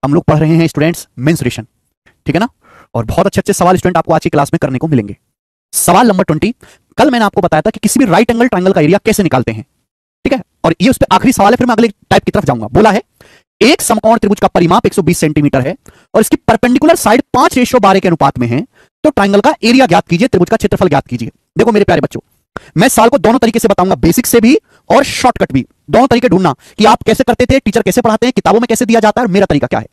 हम लोग पढ़ रहे हैं स्टूडेंट्स मेंसुरेशन, ठीक है ना। और बहुत अच्छे अच्छे सवाल स्टूडेंट आपको आज की क्लास में करने को मिलेंगे। सवाल नंबर 20, कल मैंने आपको बताया था कि किसी भी राइट एंगल ट्रायंगल का एरिया कैसे निकालते हैं, ठीक है। और ये उस पे आखिरी सवाल है, फिर मैं अगले टाइप की तरफ जाऊंगा। बोला है एक समकोण त्रिभुज का परिमाप 120 सेंटीमीटर है और इसकी परपेंडिकुलर साइड 5:12 के अनुपात में है, तो ट्रायंगल का एरिया ज्ञात कीजिए, त्रिभुज का क्षेत्रफल ज्ञात कीजिए। देखो मेरे प्यारे बच्चों, मैं सवाल को दोनों तरीके से बताऊंगा, बेसिक से भी और शॉर्टकट भी, दोनों तरीके ढूंढना कि आप कैसे करते थे, टीचर कैसे पढ़ाते हैं, किताबों में कैसे दिया जाता है और मेरा तरीका क्या है।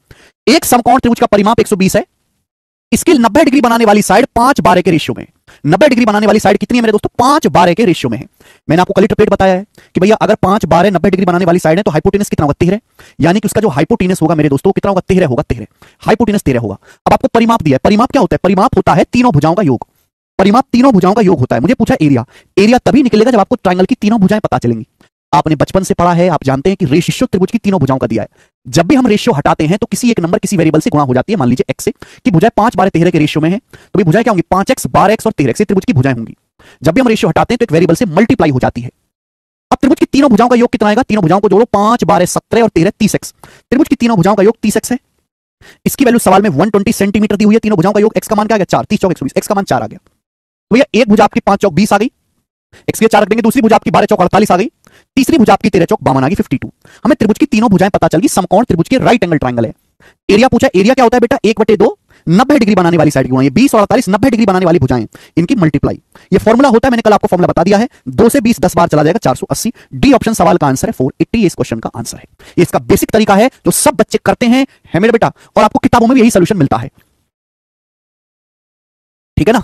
एक समकोण त्रिभुज का परिमाप 120 है, इसकी 90 डिग्री बनाने वाली साइड 5:12 के रेशियो में है। 90 डिग्री बनाने वाली साइड कितनी है मेरे दोस्तों? 5:12 के रेशियो में है। मैंने आपको कल ही ट्रिपलेट बताया है कि भैया अगर 5:12 90 डिग्री बनाने वाली साइड है तो हाइपोटेनस कितना होगा? 13, यानी कि उसका जो हाइपोटेनस होगा मेरे दोस्तों कितना होगा? 13 होगा, 13 हाइपोटेनस 13 होगा। अब आपको परिमाप दिया है, परिमाप क्या होता है? परिमाप होता है तीनों भुजाओं का योग। परिमाप तीनों भुजाओं का योग होता है। मुझे पूछा एरिया, एरिया तभी निकलेगा जब आपको ट्रायंगल की तीनों भुजाएं पता चलेंगी। आपने बचपन से पढ़ा है, आप जानते हैं कि रेशियो त्रिभुज की तीनों भुजाओं का दिया है। जब भी हम रेशियो हटाते हैं तो किसी एक नंबर किसी वेरिएबल से गुणा हो जाती है। मान लीजिए x से कि भुजाएं 5/12 के रेशियो में है, तो भी भुजाएं क्या होंगी? 5x 12x और 13x त्रिभुज की भुजाएं होंगी। जब भी हम रेशियो हटाते हैं तो एक वेरिएबल से मल्टीप्लाई हो जाती है। अब त्रिभुज की तीनों भुजाओं का योग कितना आएगा? तीनों भुजाओं को जोड़ो, 5 12 17 और 13 30x। त्रिभुज की तीनों भुजाओं का योग 30x है। इसकी वैल्यू सवाल में 120 सेंटीमीटर दी हुई है। तीनों भुजाओं का योग, x का मान क्या आ गया? 4, 30 चौक 120, x का मान 4 आ गया। तो भैया एक भुजा आपकी 5 चौक 20 आ गई, x के 4 रख देंगे। दूसरी भुजा आपकी 12 चौक 48 आ गई। तीसरी भुजा आपकी 13 चौक 52 आ गई, 52। हमें त्रिभुज की तीनों भुजाएं पता चल गई। समकोण त्रिभुज के राइट एंगल ट्रायंगल है। एरिया पूछा, एरिया क्या होता है बेटा? 1/2 90 डिग्री बनाने वाली साइड की गुणा, ये 20 और 48 90 डिग्री बनाने वाली भुजाएं, इनकी मल्टीप्लाई। ये फॉर्मूला होता है, मैंने कल आपको फॉर्मूला बता दिया है। 2 से 20 10 बार चला जाएगा, 480। डी ऑप्शन सवाल का आंसर है 480, इस क्वेश्चन का आंसर है। ये इसका बेसिक तरीका है जो सब बच्चे करते हैं, है मेरे बेटा, और आपको किताबों में भी यही सोल्यूशन मिलता है, ठीक है ना।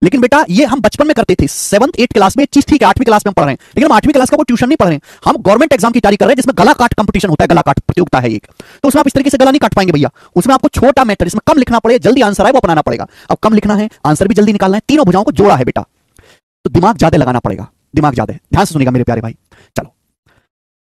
लेकिन बेटा ये हम बचपन में करते थे, 7th 8th क्लास में चीज ठीक है, 8वीं क्लास में हम पढ़ रहे हैं, लेकिन हम 8वीं क्लास का कोई ट्यूशन नहीं पढ़ रहे हैं। हम गवर्नमेंट एग्जाम की तैयारी कर रहे हैं जिसमें गला काट कंपटीशन होता है, गला काट प्रतियोगिता है एक। तो उसमें आप इस तरीके से गला नहीं काट पाएंगे भैया। उसमें आपको छोटा मेथड, इसमें कम लिखना पड़े, जल्दी आंसर आए वो अपनाना पड़ेगा। अब कम लिखना है, आंसर भी जल्दी निकालना है, तीनों भुजाओं को जोड़ा है बेटा, तो दिमाग ज्यादा लगाना पड़ेगा। दिमाग ज्यादा है, ध्यान से सुनिएगा मेरे प्यारे भाई। चलो,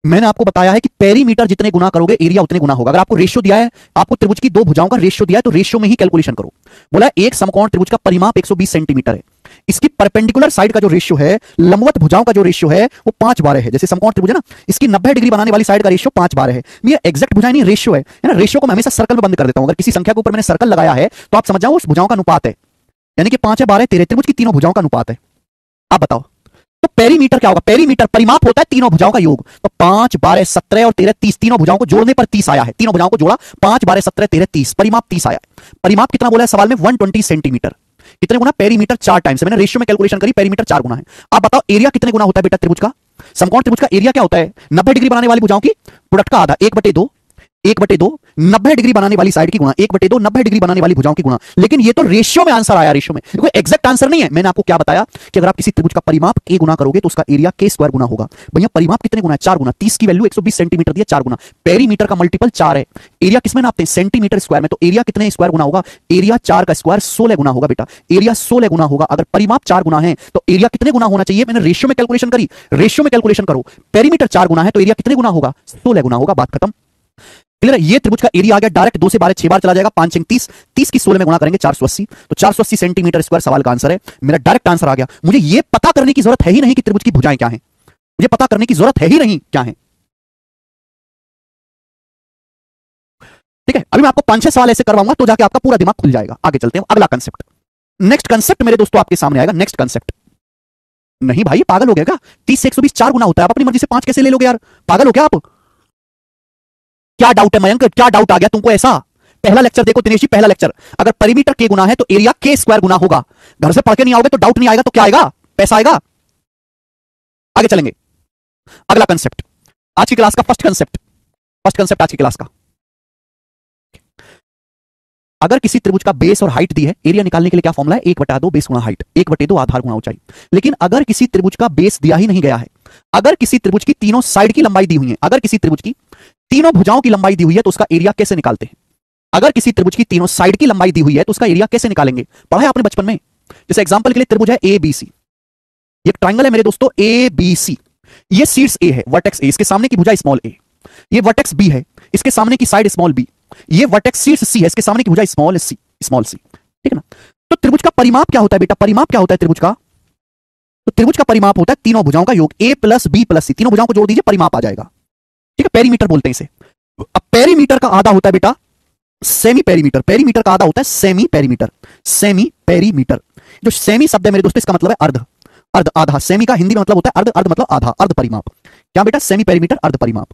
मैंने आपको बताया है कि पेरीमीटर जितने गुना करोगे एरिया उतने गुना होगा। अगर आपको रेशियो दिया है, आपको त्रिभुज की दो भुजाओं का रेशियो दिया है, तो रेशियो में ही कैलकुलेशन करो। बोला एक समकोण त्रिभुज का परिमाप 120 सेंटीमीटर है, इसकी परपेंडिकुलर साइड का जो रेशियो है, लंबवत भुजाओं का जो रेशियो है, वो 5/12 है। जैसे समकोण त्रिभुज है ना, इसकी 90 डिग्री बनाने वाली साइड का रेशियो 5/12 है। ये एग्जैक्ट भुजाएं नहीं, रेशियो है ना। रेशियो को मैं हमेशा सर्कल में बंद कर देता हूं। अगर किसी संख्या के ऊपर मैंने सर्कल लगाया है तो आप समझ जाओ उस भुजाओं का अनुपात है, यानी कि 5 है 12 13 त्रिभुज की तीनों भुजाओं का अनुपात है। आप बताओ तो पेरीमीटर क्या होगा? पेरीमीटर परिमाप होता है तीनों भुजाओं का योग। तो 5 12 17 और 13 30, तीनों भुजाओं को जोड़ने पर 30 आया है। तीनों भुजाओं को जोड़ा, 5 12 17 13 30, परिमाप 30 आया है। परिमाप कितना बोला है सवाल में? 120 सेंटीमीटर। कितने गुना? Perimeter 4 times. मैंने रेशियो में कैलकुलेशन करी, पेरीमीटर 4 गुना है। आप बताओ एरिया कितने गुना होता है बेटा त्रिभुज का? समकोण त्रिभुज का एरिया क्या होता है? 90 डिग्री बनाने वाली भुजाओं की प्रोडक्ट का आधा, 1/2 1/2 90 डिग्री बनाने वाली साइड की गुणा, 1/2 90 डिग्री बनाने वाली भुजाओं की गुणा। लेकिन ये तो रेशियो में आंसर आया, रेशियो में, कोई एग्जैक्ट आंसर नहीं है। मैंने आपको क्या बताया कि अगर आप किसी त्रिभुज का परिमाप k गुना करोगे तो उसका एरिया k² गुना होगा। भैया परिमाप कितने गुना है? 4 गुना। 30 की वैल्यू 120 सेंटीमीटर दिया, 4 गुना। पेरीमीटर का मल्टीपल 4 है। एरिया किसमें नापते हैं? सेंटीमीटर स्क्वायर में। तो एरिया कितने स्क्वायर गुना होगा? एरिया 4 का स्क्वायर 16 गुना होगा बेटा। एरिया 16 गुना होगा। अगर परिमाप 4 गुना है तो एरिया कितने गुना होना चाहिए? मैंने रेशियो में कैलकुलेशन करी, रेशियो में कैलकुलेशन करो। पेरीमीटर 4 गुना है तो एरिया कितने गुना होगा? 16 गुना होगा। बात खत्म। क्लियर? ये त्रिभुज का एरिया आ गया। डायरेक्ट 2 से 12 6 बार चला जाएगा, 5 6 30, 30 की 16 में गुणा करेंगे 480, तो 480 सेंटीमीटर स्क्वायर सवाल का आंसर है। मेरा डायरेक्ट आंसर आ गया। मुझे ये पता करने की जरूरत है ही नहीं कि त्रिभुज की भुजाएं क्या हैं, मुझे पता करने की जरूरत है ही नहीं क्या है। ठीक है, अभी मैं आपको 5-6 सवाल ऐसे करवाऊंगा तो जाके आपका पूरा दिमाग खुल जाएगा। आगे चलते हैं, अगला कंसेप्ट। नेक्स्ट कंसेप्ट मेरे दोस्तों आपके सामने आएगा। Next concept. नहीं भाई पागल हो गया क्या? 30 से 120 4 गुना होता है। आप अपनी मर्जी से 5 कैसे ले लोगे यार? पागल हो क्या आप? क्या डाउट है मयंक? क्या डाउट आ गया तुमको ऐसा? पहला लेक्चर देखो दिनेश जी, पहला लेक्चर। अगर परिमीटर k गुना है तो एरिया k² गुना होगा। घर से पढ़ के नहीं आओगे तो डाउट नहीं आएगा, तो क्या आएगा? पैसा आएगा। आगे चलेंगे, अगला कंसेप्ट, आज की क्लास का फर्स्ट कंसेप्ट। फर्स्ट कंसेप्ट आज की क्लास का, अगर किसी त्रिभुज का बेस और हाइट दी है, एरिया निकालने के लिए क्या फॉर्मूला है? 1/2 बेस गुणा हाइट, 1/2 आधार गुणा ऊंचाई। लेकिन अगर किसी त्रिभुज का बेस दिया ही नहीं गया है, अगर किसी त्रिभुज की तीनों साइड की लंबाई दी हुई है, अगर किसी त्रिभुज की तीनों भुजाओं की लंबाई दी हुई है तो उसका एरिया कैसे निकालते हैं? अगर किसी त्रिभुज की तीनों साइड की लंबाई दी हुई है तो उसका एरिया कैसे निकालेंगे? पढ़ा है आपने बचपन में। जैसे एग्जांपल के लिए त्रिभुज है ABC, ये ट्रायंगल है मेरे दोस्तों ABC। ये शीर्ष A है, वर्टेक्स A, इसके सामने की भुजा स्मॉल a। ये वर्टेक्स B है, इसके सामने की साइड स्मॉल b। ये वर्टेक्स शीर्ष C है, इसके सामने की भुजा स्मॉल c, स्मॉल c। ठीक है ना। तो त्रिभुज का परिमाप क्या होता है बेटा? परिमाप क्या होता है त्रिभुज का? तो त्रिभुज का परिमाप होता है तीनों भुजाओं का योग, a + b + c। तीनों भुजाओं को जोड़ दीजिए, परिमाप आ जाएगा। ठीक है, पेरीमीटर बोलते हैं इसे। अब पेरीमीटर का आधा होता है बेटा सेमी पेरीमीटर, पेरीमीटर का आधा होता है सेमी पेरीमीटर, सेमी पेरीमीटर। जो सेमी शब्द है मेरे दोस्तों, इसका मतलब है अर्ध, अर्ध आधा। सेमी का हिंदी में मतलब होता है अर्ध, अर्ध मतलब आधा, अर्ध परिमाप। क्या बेटा? सेमी पेरीमीटर, अर्ध परिमाप।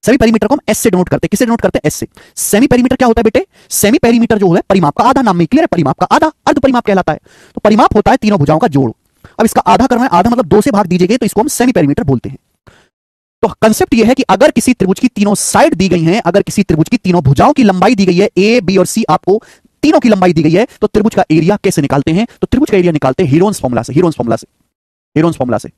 सेमी पेरीमीटर को हम एस से डिनोट करते हैं। किससे डिनोट करते हैं? एस से। सेमी पेरीमीटर क्या होता है बेटे? सेमी पेरीमीटर जो है परिमाप का आधा, नाम में क्लियर है, परिमाप का आधा अर्ध परिमाप कहलाता है। तो परिमाप होता है तीनों भुजाओं का जोड़। अब इसका आधा करना है, आधा मतलब 2 से भाग दीजिएगा, तो इसको हम सेमी पेरीमीटर बोलते हैं। तो कंसेप्ट यह है कि अगर किसी त्रिभुज की तीनों साइड दी गई हैं, अगर किसी त्रिभुज की तीनों भुजाओं की लंबाई दी गई है, ए बी और सी, आपको तीनों की लंबाई दी गई है, तो त्रिभुज का एरिया कैसे निकालते हैं? तो त्रिभुज का एरिया निकालते हैं हीरोन्स फॉर्मूला से, हीरोन्स फॉर्मूला से, हीरोन्स फॉर्मूला से।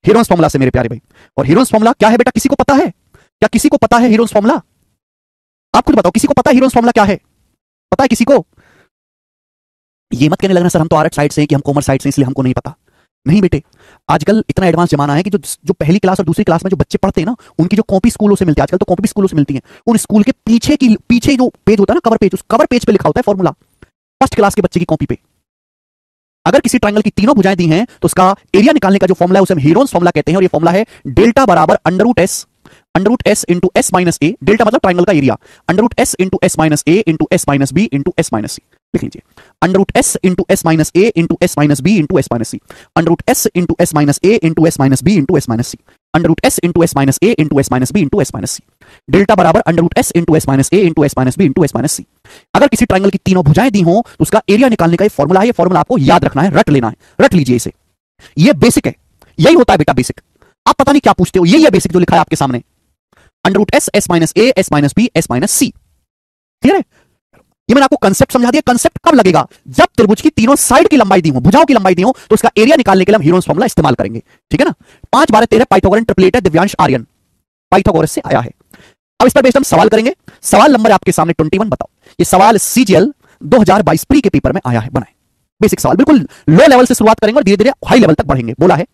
हीरोन्स फॉर्मूला से मेरे प्यारे भाई। और हीरोन्स फॉर्मूला क्या है बेटा? किसी को पता है? क्या किसी को पता है हीरोन्स फॉर्मूला? आप खुद बताओ, किसी को पता है हीरोन्स फॉर्मूला क्या है? पता है किसी को? ये मत कहने लगना सर हम तो आर्ट साइड से हैं, कि हम कॉमर्स साइड से, इसलिए हमको नहीं पता। नहीं बेटे, आजकल इतना एडवांस जमाना है कि जो पहली क्लास और दूसरी क्लास में जो बच्चे पढ़ते हैं ना, उनकी जो कॉपी स्कूलों से मिलती है, आजकल तो कॉपी स्कूलों से मिलती है, उन स्कूल के पीछे जो पेज होता है ना, कवर पेज, उस कवर पेज पे लिखा होता है फॉर्मूला, फर्स्ट क्लास के बच्चे की कॉपी पे। अगर किसी ट्रायंगल की तीनों भुजाएं दी हैं, तो उसका एरिया निकालने का जो फॉर्मूला है उसे हम हीरोन्स फॉर्मूला कहते हैं। और ये फॉर्मूला है डेल्टा बराबर under root S into S minus A. Delta मतलब ट्रायंगल का area, under root S into S minus A into S minus B into S minus C. लिख लीजिए, under root S into S minus A into S minus B into S minus C, under root S into S minus A into S minus B into S minus C, under root S into S minus A into S minus B into S minus C. Delta बराबर under root S into S minus A into S minus B into S minus C. अगर किसी triangle की तीनों भुजाएं दी हों, तो उसका area निकालने का ये फॉर्मूला है। ये फॉर्मूला आपको याद रखना है, रट लेना है, रट लीजिए इसे। ये बेसिक है, यही होता है बेटा बेसिक। आप पता नहीं क्या पूछते हो, यही है बेसिक जो लिखा है आपके सामने, under root S, S minus A, S minus B, S minus C. Clear है? ये मैंने आपको कंसेप्ट समझा दिया। कंसेप्ट कब लगेगा? जब त्रिभुज की तीनों साइड की लंबाई दी हो, भुजाओं की लंबाई दी हो, तो उसका एरिया निकालने के लिए हम हीरोन्स फॉर्मूला इस्तेमाल करेंगे। ठीक है ना? 5 12 13 पाइथागोरन ट्रिपलेट है, दिव्यांश आर्यन पाइथागोरस से आया है। अब इस पर बेस्ड हम सवाल करेंगे। सवाल नंबर आपके सामने 21। बताओ, ये सवाल सीजीएल 2022 प्री के पेपर में आया है, बनाए। बेसिक सवाल, बिल्कुल लो लेवल से शुरुआत करेंगे और धीरे धीरे हाई लेवल तक बढ़ेंगे। बोला है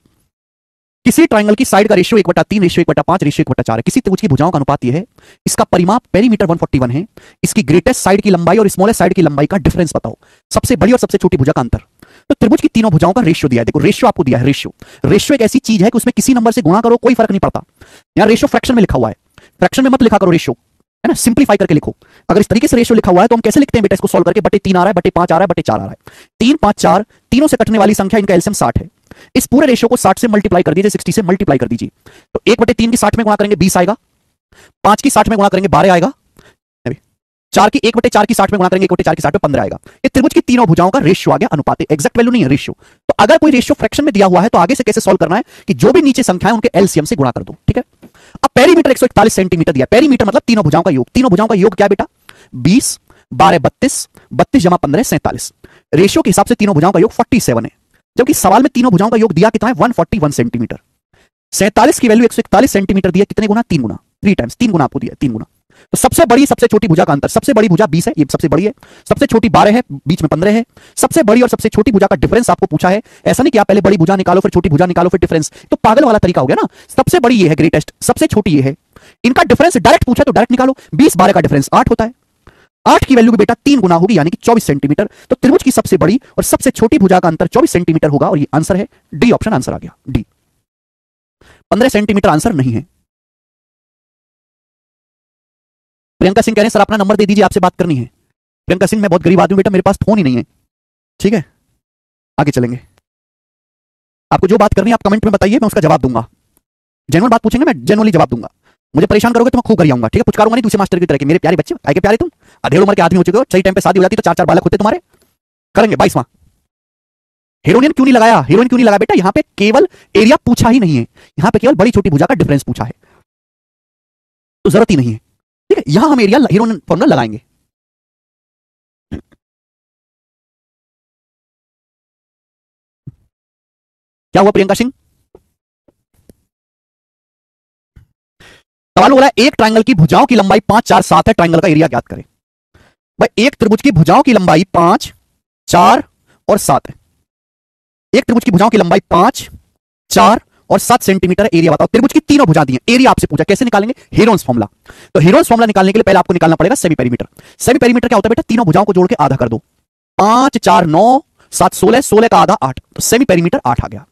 किसी ट्रायंगल की साइड का रेशियो 1/3, रेशियो 1/5, रेशियो 1/4 है। किसी त्रिभुज की भुजाओं का अनुपात यह है, इसका परिमाप पेरीमीटर 141 है, इसकी ग्रेटेस्ट साइड की लंबाई और स्मॉलेस्ट साइड की लंबाई का डिफरेंस बताओ, सबसे बड़ी और सबसे छोटी भुजा का अंतर। तो त्रिभुज की तीनों भुजाओं का रेशियो दिया है। देखो रेशियो आपको दिया है। रेशियो एक ऐसी चीज है कि उसमें किसी नंबर से गुणा करो कोई फर्क नहीं पड़ता। यहां रेशियो फ्रैक्शन में लिखा हुआ है, फ्रैक्शन में मत लिखा करो रेशियो, है ना, सिंप्लीफाई करके लिखो। अगर इस तरीके से रेशियो लिखा हुआ है तो हम कैसे लिखते हैं बेटा इसको सॉल्व करके? बटे 3 आ रहा है, बटे 5 आ रहा है, बटे 4 आ रहा है, 3 5 4, तीनों से कटने वाली संख्या, इनका एलसीएम 60 है। इस पूरे रेशियो को 60 से मल्टीप्लाई कर दीजिए, 60 से मल्टीप्लाई कर दीजिए, तो 1/3 की 60 में गुणा करेंगे 20 आएगा, 5 की 60 में गुणा करेंगे 12 आएगा, 4 की 1/4 की 60 में गुणा करेंगे 1/4 की 60 में 15 आएगा। ये त्रिभुज की तीनों भुजाओं का रेशियो आ गया, अनुपात। एग्जैक्ट वैल्यू नहीं है, रेशियो। तो अगर कोई रेशियो फ्रैक्शन में दिया हुआ है तो आगे से कैसे सॉल्व करना है कि जो भी नीचे संख्या है उनके एलसीएम से गुणा कर दो। ठीक है? अब पेरीमीटर 141 सेंटीमीटर दिया। पेरीमीटर मतलब तीनों भुजाओं का योग। तीनों भुजाओं का योग क्या बेटा? 20 12 32, 32 जमा 15 47। रेशियो के हिसाब से तीनों भुजाओं का योग 47 है, जबकि सवाल में तीनों भुजाओं का योग दिया कितना है? 141 सेंटीमीटर। 47 की वैल्यू 141 सेंटीमीटर दिया, कितने गुना? 3 गुना, 3 टाइम्स, 3 गुना आपको दिया, 3 गुना। तो सबसे बड़ी सबसे छोटी भुजा का अंतर, सबसे बड़ी भुजा 20 है, ये सबसे बड़ी है, सबसे छोटी 12 है, बीच में 15 है। सबसे बड़ी और सबसे छोटी भुजा का डिफरेंस आपको पूछा है। ऐसा नहीं कि आप पहले बड़ी भुजा निकालो फिर छोटी भुजा निकालो फिर डिफरेंस, तो पागल वाला तरीका हो गया ना। सबसे बड़ी ये है ग्रेटेस्ट, सबसे छोटी ये है, इनका डिफरेंस डायरेक्ट पूछा तो डायरेक्ट निकालो। 20 12 का डिफरेंस 8 होता है, 8 की वैल्यू भी बेटा 3 गुना होगी, यानी कि 24 सेंटीमीटर। तो त्रिभुज की सबसे बड़ी और सबसे छोटी भुजा का अंतर 24 सेंटीमीटर होगा, और ये आंसर है डी ऑप्शन, आंसर आ गया डी। 15 सेंटीमीटर आंसर नहीं है। प्रियंका सिंह कह रहे हैं सर अपना नंबर दे दीजिए, आपसे बात करनी है। प्रियंका सिंह मैं बहुत गरीब आदमी हूं बेटा, मेरे पास फोन ही नहीं है। ठीक है, आगे चलेंगे। आपको जो बात करनी है आप कमेंट में बताइए, मैं उसका जवाब दूंगा। जेन्युइन बात पूछेंगे मैं जेन्युइनली जवाब दूंगा। मुझे परेशान करोगे तो मैं खूब कर आऊंगा। ठीक है, पुचकारूंगा नहीं दूसरे मास्टर की तरह के। मेरे प्यारे बच्चे, आए के प्यारे तुम, अधेड़ उम्र के आदमी हो चुके हो, सही टाइम पे शादी हो जाती तो 4 4 बालक होते तुम्हारे। करेंगे 22वां। हीरोइन क्यों नहीं लगाया? हीरोइन क्यों नहीं लगाया बेटा? यहां पे केवल एरिया पूछा ही नहीं है, यहां पे केवल बड़ी छोटी भुजा का डिफरेंस पूछा है, तो जरूरत ही नहीं है। ठीक है, यहां हम एरिया हीरोइन फॉर्मूला लगाएंगे। क्या हुआ प्रियंका सिंह? सवाल हो रहा है एक ट्रायंगल की भुजाओं की लंबाई 5 4 7 है, ट्रायंगल का एरिया ज्ञात करें। भाई एक त्रिभुज की भुजाओं की लंबाई 5 4 और 7 है। एक त्रिभुज की भुजाओं की लंबाई 5 4 और 7 सेंटीमीटर। एरिया बताओ। त्रिभुज की तीनों भुजा दी हैं, एरिया आपसे पूछा, कैसे निकालेंगे? Heron's formula. तो हीरोन्स फॉर्मूला निकालने के लिए पहले आपको निकालना पड़ेगा सेमी पेरीमीटर। सेमी पेरीमीटर क्या होता है बेटा? तीनों भुजाओं को जोड़ के आधा कर दो, 5 4 9 7 16, 16 का आधा 8, तो सेमी पेरीमीटर 8 आ गया।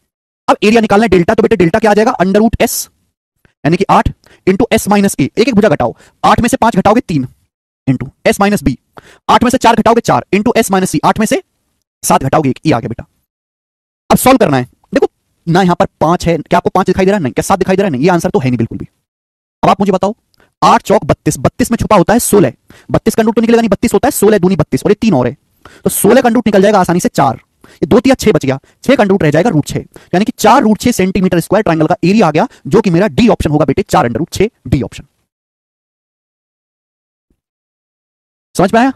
अब एरिया निकालना है डेल्टा, तो बेटा डेल्टा क्या आ जाएगा? अंडर रूट एस यानी कि 8 इंटू एस माइनस ए, एक एक भुजा घटाओ, 8 में से 5 घटाओगे 3 इंटू एस माइनस बी, 8 में से 4 घटाओगे 4 इंटू एस माइनस सी, 8 में से 7 घटाओगे 1, ये आ गया बेटा। अब सॉल्व करना है, देखो ना यहां पर 5 है, क्या आपको 5 दिखाई दे रहा है? नहीं। क्या 7 दिखाई दे रहा है? नहीं। ये आंसर तो है नहीं बिल्कुल भी। अब आप मुझे बताओ, 8 चौक 32, 32 में छुपा होता है 16, 32 का रूट तो निकलेगा नहीं, 32 होता है, 16 दूनी 32 और ये 3 और है, तो 16 का रूट निकल जाएगा आसानी से 4, ये 2 तिया 6 बच गया, 6 का रूट रह जाएगा रूट 6, यानी कि 4 रूट 6 सेंटीमीटर स्क्वायर ट्राइंगल का एरिया आ गया, जो कि मेरा डी ऑप्शन होगा बेटे, 4 अंडर रूट 6 डी ऑप्शन। समझ में आया?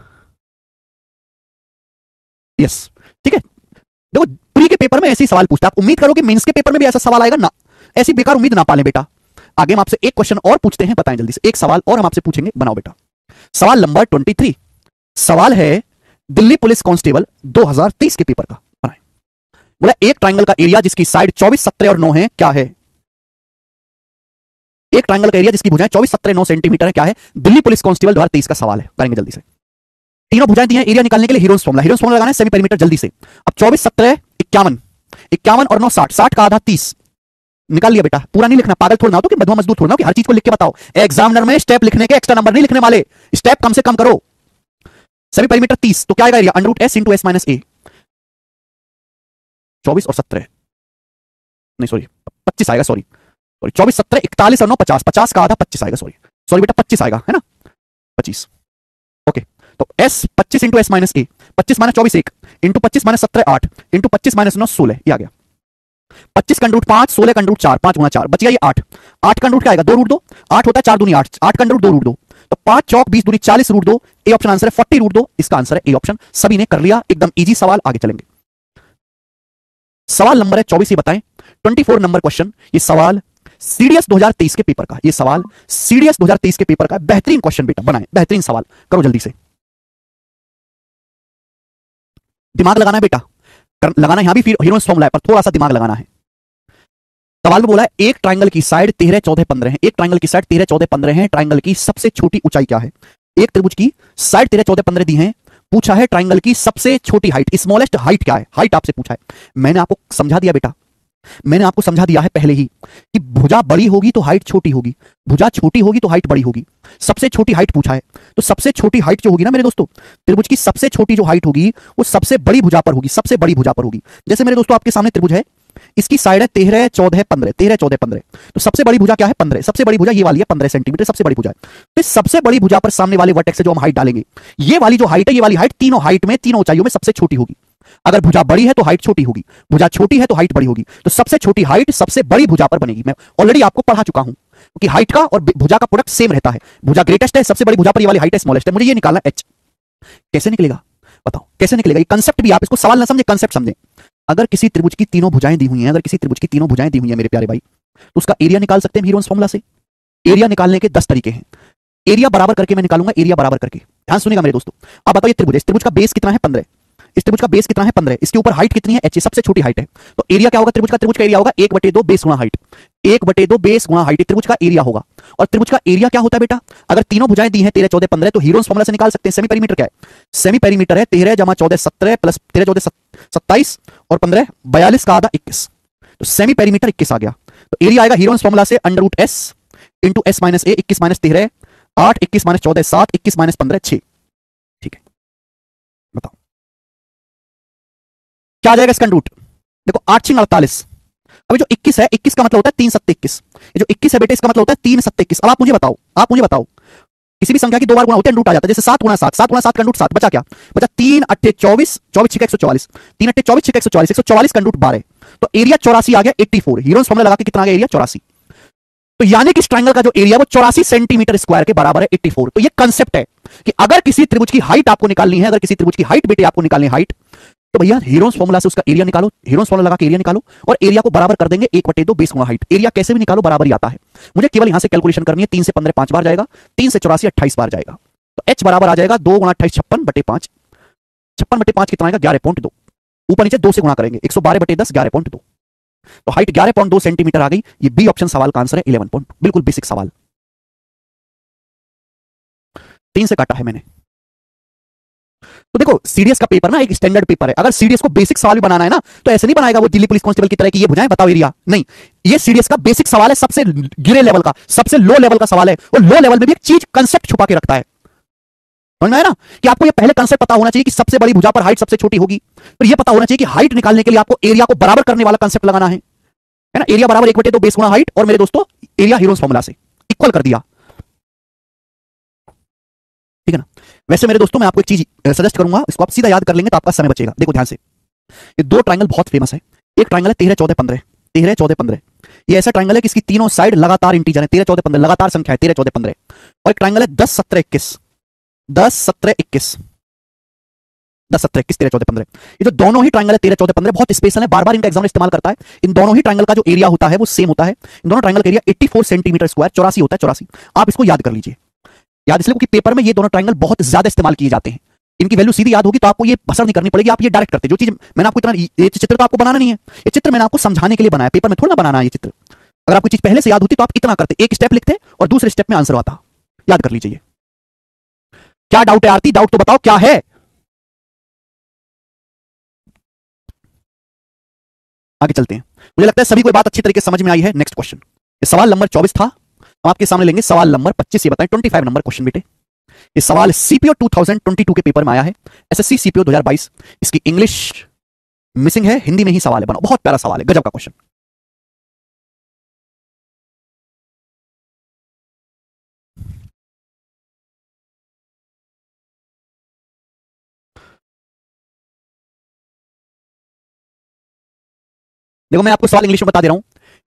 यस, ठीक है। देखो प्री के पेपर में ऐसे ही सवाल पूछता है, आप उम्मीद करो कि मेंस के पेपर में भी ऐसा सवाल आएगा ना, ऐसी बेकार उम्मीद ना पालें बेटा। आगे हम आपसे एक क्वेश्चन और पूछते हैं, बताएं जल्दी से, एक सवाल और हम आपसे पूछेंगे, बनाओ बेटा। सवाल नंबर 23, सवाल है दिल्ली पुलिस कांस्टेबल 2023 के पेपर का, बनाएं। बोला एक ट्राइंगल का एरिया जिसकी साइड 24, 17 और 9 है, क्या है? एक ट्राइंगल का एरिया जिसकी भुजाएं 24, 17, 9 सेंटीमीटर है, क्या है? दिल्ली पुलिस कांस्टेबल 2023 का सवाल है, करेंगे जल्दी से। तीनों भुजाएं दी हैं, एरिया निकालने के लिए हीरोन्स फॉर्मूला लगाना है, सेमी पेरीमीटर जल्दी से। अब 24, 17, 51, 51 और 9 60, 60 का आधा 30, निकाल लिया बेटा। पूरा नहीं लिखना, पागल थोड़ा ना हो तो, कि बधवा मजदूर थोड़ा ना हो कि हर चीज को लिख के बताओ। एग्जामिनर में स्टेप लिखने के एक्स्ट्रा नंबर नहीं लिखने वाले, स्टेप कम से कम करो। सेमी पेरीमीटर 30, तो क्या आएगा area? Under root S into S minus A. 24 और 17, नहीं सॉरी 25 आएगा, सॉरी 24, 17, 41 और 9 50, 50 का आधा 25 आएगा, सॉरी बेटा 25 आएगा, है ना, 25। ओके, तो s 25 इंटू एस माइनस ए, 25 minus 24 1 into 25 minus 17 8 into 25 minus 9 16, ये आ गया। 25 का रूट 5, 16 का रूट 4, 5 गुना 4 बच गया ये 8, 8 का रूट क्या आएगा? 2 रूट 2, 8 होता है 4 दूनी 8, 8 का रूट 2 रूट 2, तो 5 चौक 20 दूनी 40 रूट 2, ए ऑप्शन आंसर है 40 रूट 2, इसका आंसर है ए ऑप्शन। सभी ने कर लिया, एकदम इजी सवाल, आगे चलेंगे। सवाल नंबर है 24, ये बताएं 24 नंबर क्वेश्चन, ये सवाल सीडीएस 2023 के पेपर का, ये सवाल सीडीएस 2023 के पेपर का बेहतरीन क्वेश्चन बेटा, बनाएं बेहतरीन सवाल, करो जल्दी से, दिमाग लगाना है बेटा, लगाना यहां भी फिर हीरोन्स फॉर्मूला है, पर थोड़ा सा दिमाग लगाना है। सवाल में बोला है एक ट्राइंगल की साइड 13 14 15 है, एक ट्राइंगल की साइड 13 14 15 है, ट्राइंगल की सबसे छोटी ऊंचाई क्या है? एक त्रिभुज की साइड 13 14 15 दी है, पूछा है ट्राइंगल की सबसे छोटी हाइट, स्मॉलेस्ट हाइट क्या है? हाइट आपसे पूछा है। मैंने आपको समझा दिया बेटा, मैंने आपको समझा दिया है पहले ही कि भुजा बड़ी होगी तो हाइट छोटी होगी, भुजा छोटी होगी तो हाइट बड़ी होगी। सबसे छोटी हाइट पूछा है, तो सबसे छोटी हाइट जो होगी ना मेरे दोस्तों, त्रिभुज की सबसे छोटी जो हाइट होगी वो सबसे बड़ी भुजा पर होगी, सबसे बड़ी भुजा पर होगी। जैसे मेरे दोस्तों आपके सामने त्रिभुज है, इसकी साइड है 13 14 15, 13 14 15, तो सबसे बड़ी भुजा क्या है? 15, सबसे बड़ी भुजा ये वाली है 15 सेंटीमीटर, सबसे बड़ी भुजा है। तो इस सबसे बड़ी भुजा पर सामने वाले वर्टेक्स से जो हम हाइट डालेंगे, ये वाली जो हाइट है, ये वाली हाइट तीनों हाइट में, तीनों ऊंचाइयों में सबसे छोटी होगी। अगर भुजा बड़ी है तो हाइट छोटी होगी, भुजा छोटी है तो हाइट बड़ी होगी, तो सबसे छोटी हाइट सबसे बड़ी भुजा पर बनेगी। मैं ऑलरेडी आपको पढ़ा चुका हूं कि हाइट का और भुजा का प्रोडक्ट सेम रहता है। भुजा ग्रेटेस्ट है, सबसे बड़ी भुजा पर ये वाली हाइट है स्मॉलेस्ट है, मुझे ये निकालना h। कैसे निकलेगा बताओ, कैसे निकलेगा? ये कंसेप्ट भी आप इसको सवाल ना समझे, कंसेप्ट समझे। अगर किसी त्रिभुज की तीनों भुजाएं दी हुई हैं, अगर किसी त्रिभुज की तीनों भुजाएं दी हुई हैं मेरे प्यारे भाई, तो उसका एरिया निकाल सकते हैं हीरोन्स फॉर्मूला से। एरिया निकालने के 10 तरीके हैं, एरिया बराबर करके मैं निकालूंगा, एरिया बराबर करके। ध्यान सुनिएगा मेरे दोस्तों। अब बताओ ये त्रिभुज है, इस त्रिभुज का बेस कितना है? 15, इस त्रिभुज का बेस कितना है? 15, इसके ऊपर हाइट कितनी है? h, सबसे छोटी हाइट है। तो एरिया क्या होगा त्रिभुज का? त्रिभुज का एरिया होगा 1/2 बेस गुणा हाइट, 1/2 बेस गुणा हाइट त्रिभुज का एरिया होगा। और त्रिभुज का एरिया क्या होता है बेटा? अगर तीनों भुजाएं दी हैं 13 14 15, तो हीरोन्स फॉर्मूला से निकाल सकते हैं। सेमी पेरीमीटर क्या है? सेमी पेरीमीटर है 13 जमा 14 17 प्लस 13 14 27 और 15 42 का आधा 21, तो सेमी पेरीमीटर 21 आ गया। तो एरिया आएगा हीरोन्स फॉर्मूला से under root S into S minus A, 21 minus 13 8, 21 minus 14 7, 21 minus 15 6। ठीक है, बताओ क्या आ जाएगा इसका रूट? देखो 8 6 48, अभी जो 21 है, 21 का मतलब होता है 3 7 21, ये जो 21 है बेटे इसका मतलब होता है 3 7 21। अब आप मुझे बताओ, आप मुझे बताओ, किसी भी संख्या की 2 बार गुणा होते हैं रूट आ जाता है। जैसे 7 गुणा 7, 7 गुणा 7 का रूट 7, बचा क्या? बचा 3 8 24, 24 6 144, 3 8 24 6 144, 144 का रूट 12, तो एरिया 84 आ गया 84। हीरोन्स फॉर्मूला लगा के कितना आ गया एरिया? 84। तो यानी कि इस ट्रायंगल का जो एरिया वो 84 सेंटीमीटर स्क्वायर के बराबर है 84। तो ये कंसेप्ट है कि अगर किसी त्रिभुज की हाइट आपको निकालनी है, अगर किसी त्रिभुज की हाइट बेटे आपको निकालनी है हाइट, तो भैया हीरोन्स फॉर्मूला से उसका एरिया निकालो, हीरोन्स फॉर्मूला लगा के एरिया निकालो और एरिया को बराबर कर देंगे 1/2 बेस गुणा हाइट। एरिया कैसे भी निकालो बराबर ही आता है। मुझे केवल यहां से कैलकुलेशन करनी है, 3 से 15 5 बार जाएगा, 3 से 84 28 बार जाएगा, तो h बराबर आ जाएगा 2 गुणा 28 56/5, 56/5 कितना आएगा? 11.2। ऊपर नीचे 2 से गुणा करेंगे, 112/10 11.2, तो हाइट 11.2 सेंटीमीटर आ गई। ये बी ऑप्शन सवाल का आंसर है 11. बिल्कुल बेसिक सवाल, 3 से काटा है मैंने। तो देखो सीडीएस का पेपर ना एक स्टैंडर्ड पेपर है, अगर सीडीएस को बेसिक सवाल भी बनाना है ना तो ऐसे नहीं बनाएगा वो दिल्ली पुलिस कांस्टेबल की तरह कि ये बुझाएं बताओ एरिया, नहीं, ये सीडीएस का बेसिक सवाल है, सबसे गिरे लेवल का, सबसे लो लेवल का सवाल है, और लो लेवल में भी एक चीज कंसेप्ट छुपा के रखता है। समझ में आया ना कि आपको ये पहले कंसेप्ट पता होना चाहिए कि सबसे बड़ी भुजा पर हाइट सबसे छोटी होगी, फिर ये पता होना चाहिए कि हाइट निकालने के लिए आपको एरिया को बराबर करने वाला कंसेप्ट लगाना है ना, एरिया बराबर 1/2 बेस गुणा हाइट, और मेरे दोस्तों एरिया हीरोज फॉर्मूला से इक्वल कर दिया, ठीक है ना। वैसे मेरे दोस्तों मैं आपको एक चीज सजेस्ट करूंगा, इसको आप सीधा याद कर लेंगे तो आपका समय बचेगा। देखो ध्यान से, ये दो ट्रायंगल बहुत फेमस है, एक ट्रायंगल है 13 14 15, 13 14 15, ये ऐसा ट्रायंगल है कि इसकी तीनों साइड लगातार इंटीजर है, 13 14 15 लगातार संख्या है, 13 14 15, और एक ट्रायंगल है 10 17 21, 10 17 21, 10 17 21 13 14 15, ये जो दोनों ही ट्रायंगल है 13 14 15 बहुत स्पेशल है, बार बार इनका एग्जाम इस्तेमाल करता है। इन दोनों ही ट्रायंगल का जो एरिया होता है वो सेम होता है, इन दोनों ट्रायंगल का एरिया 84 सेंटीमीटर स्क्वायर 84 होता है, 84। आप इसको याद कर लीजिए, याद इसलिए क्योंकि पेपर में ये दोनों ट्रायंगल बहुत ज्यादा इस्तेमाल किए जाते हैं, इनकी वैल्यू सीधी याद होगी तो आपको ये बसर नहीं करनी पड़ेगी, आप ये डायरेक्ट करते। जो चीज मैंने आपको इतना, ये चित्र तो आपको बनाना नहीं है, ये चित्र मैंने आपको समझाने के लिए बनाया, पेपर में थोड़ा ना बनाना है ये चित्र। अगर आपको चीज पहले से याद होती तो आप इतना करते, एक स्टेप लिखते और दूसरे स्टेप में आंसर आता। याद कर लीजिए। क्या डाउट है आरती, डाउट तो बताओ क्या है। आगे चलते हैं, मुझे लगता है सभी को बात अच्छी तरीके से समझ में आई है। नेक्स्ट क्वेश्चन, सवाल नंबर 24 था, हम आपके सामने लेंगे सवाल नंबर 25। ये बताएं 25 नंबर क्वेश्चन बेटे, ये सवाल सीपीओ 2022 के पेपर में आया है, एसएससी सीपीओ 2022। इसकी इंग्लिश मिसिंग है, हिंदी में ही सवाल है बना, बहुत प्यारा सवाल है, गजब का क्वेश्चन। देखो मैं आपको सवाल इंग्लिश में बता दे रहा हूं।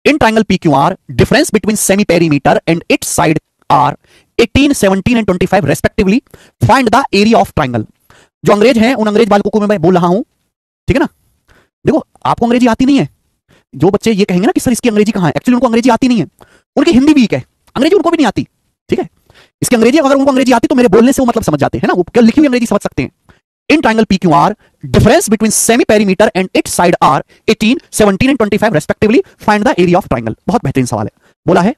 In triangle PQR difference between semi perimeter and its side are 18 17 एंड 25 respectively, find the area of triangle. जो अंग्रेज हैं उन अंग्रेज बालकों को मैं बोल रहा हूं, ठीक है ना। देखो आपको अंग्रेजी आती नहीं है, जो बच्चे ये कहेंगे ना कि सर इसकी अंग्रेजी कहां है, एक्चुअली उनको अंग्रेजी आती नहीं है, उनकी हिंदी वीक है, अंग्रेजी उनको भी नहीं आती, ठीक है। इसकी अंग्रेजी अगर उनको अंग्रेजी आती तो मेरे बोलने से वो मतलब समझ जाते हैं ना, वो क्या लिखी हुई अंग्रेजी समझ सकते हैं। In triangle PQR difference between semi perimeter and its side are 18 17 and 25 respectively, find the area of triangle। बहुत बेहतरीन सवाल है, बोला है।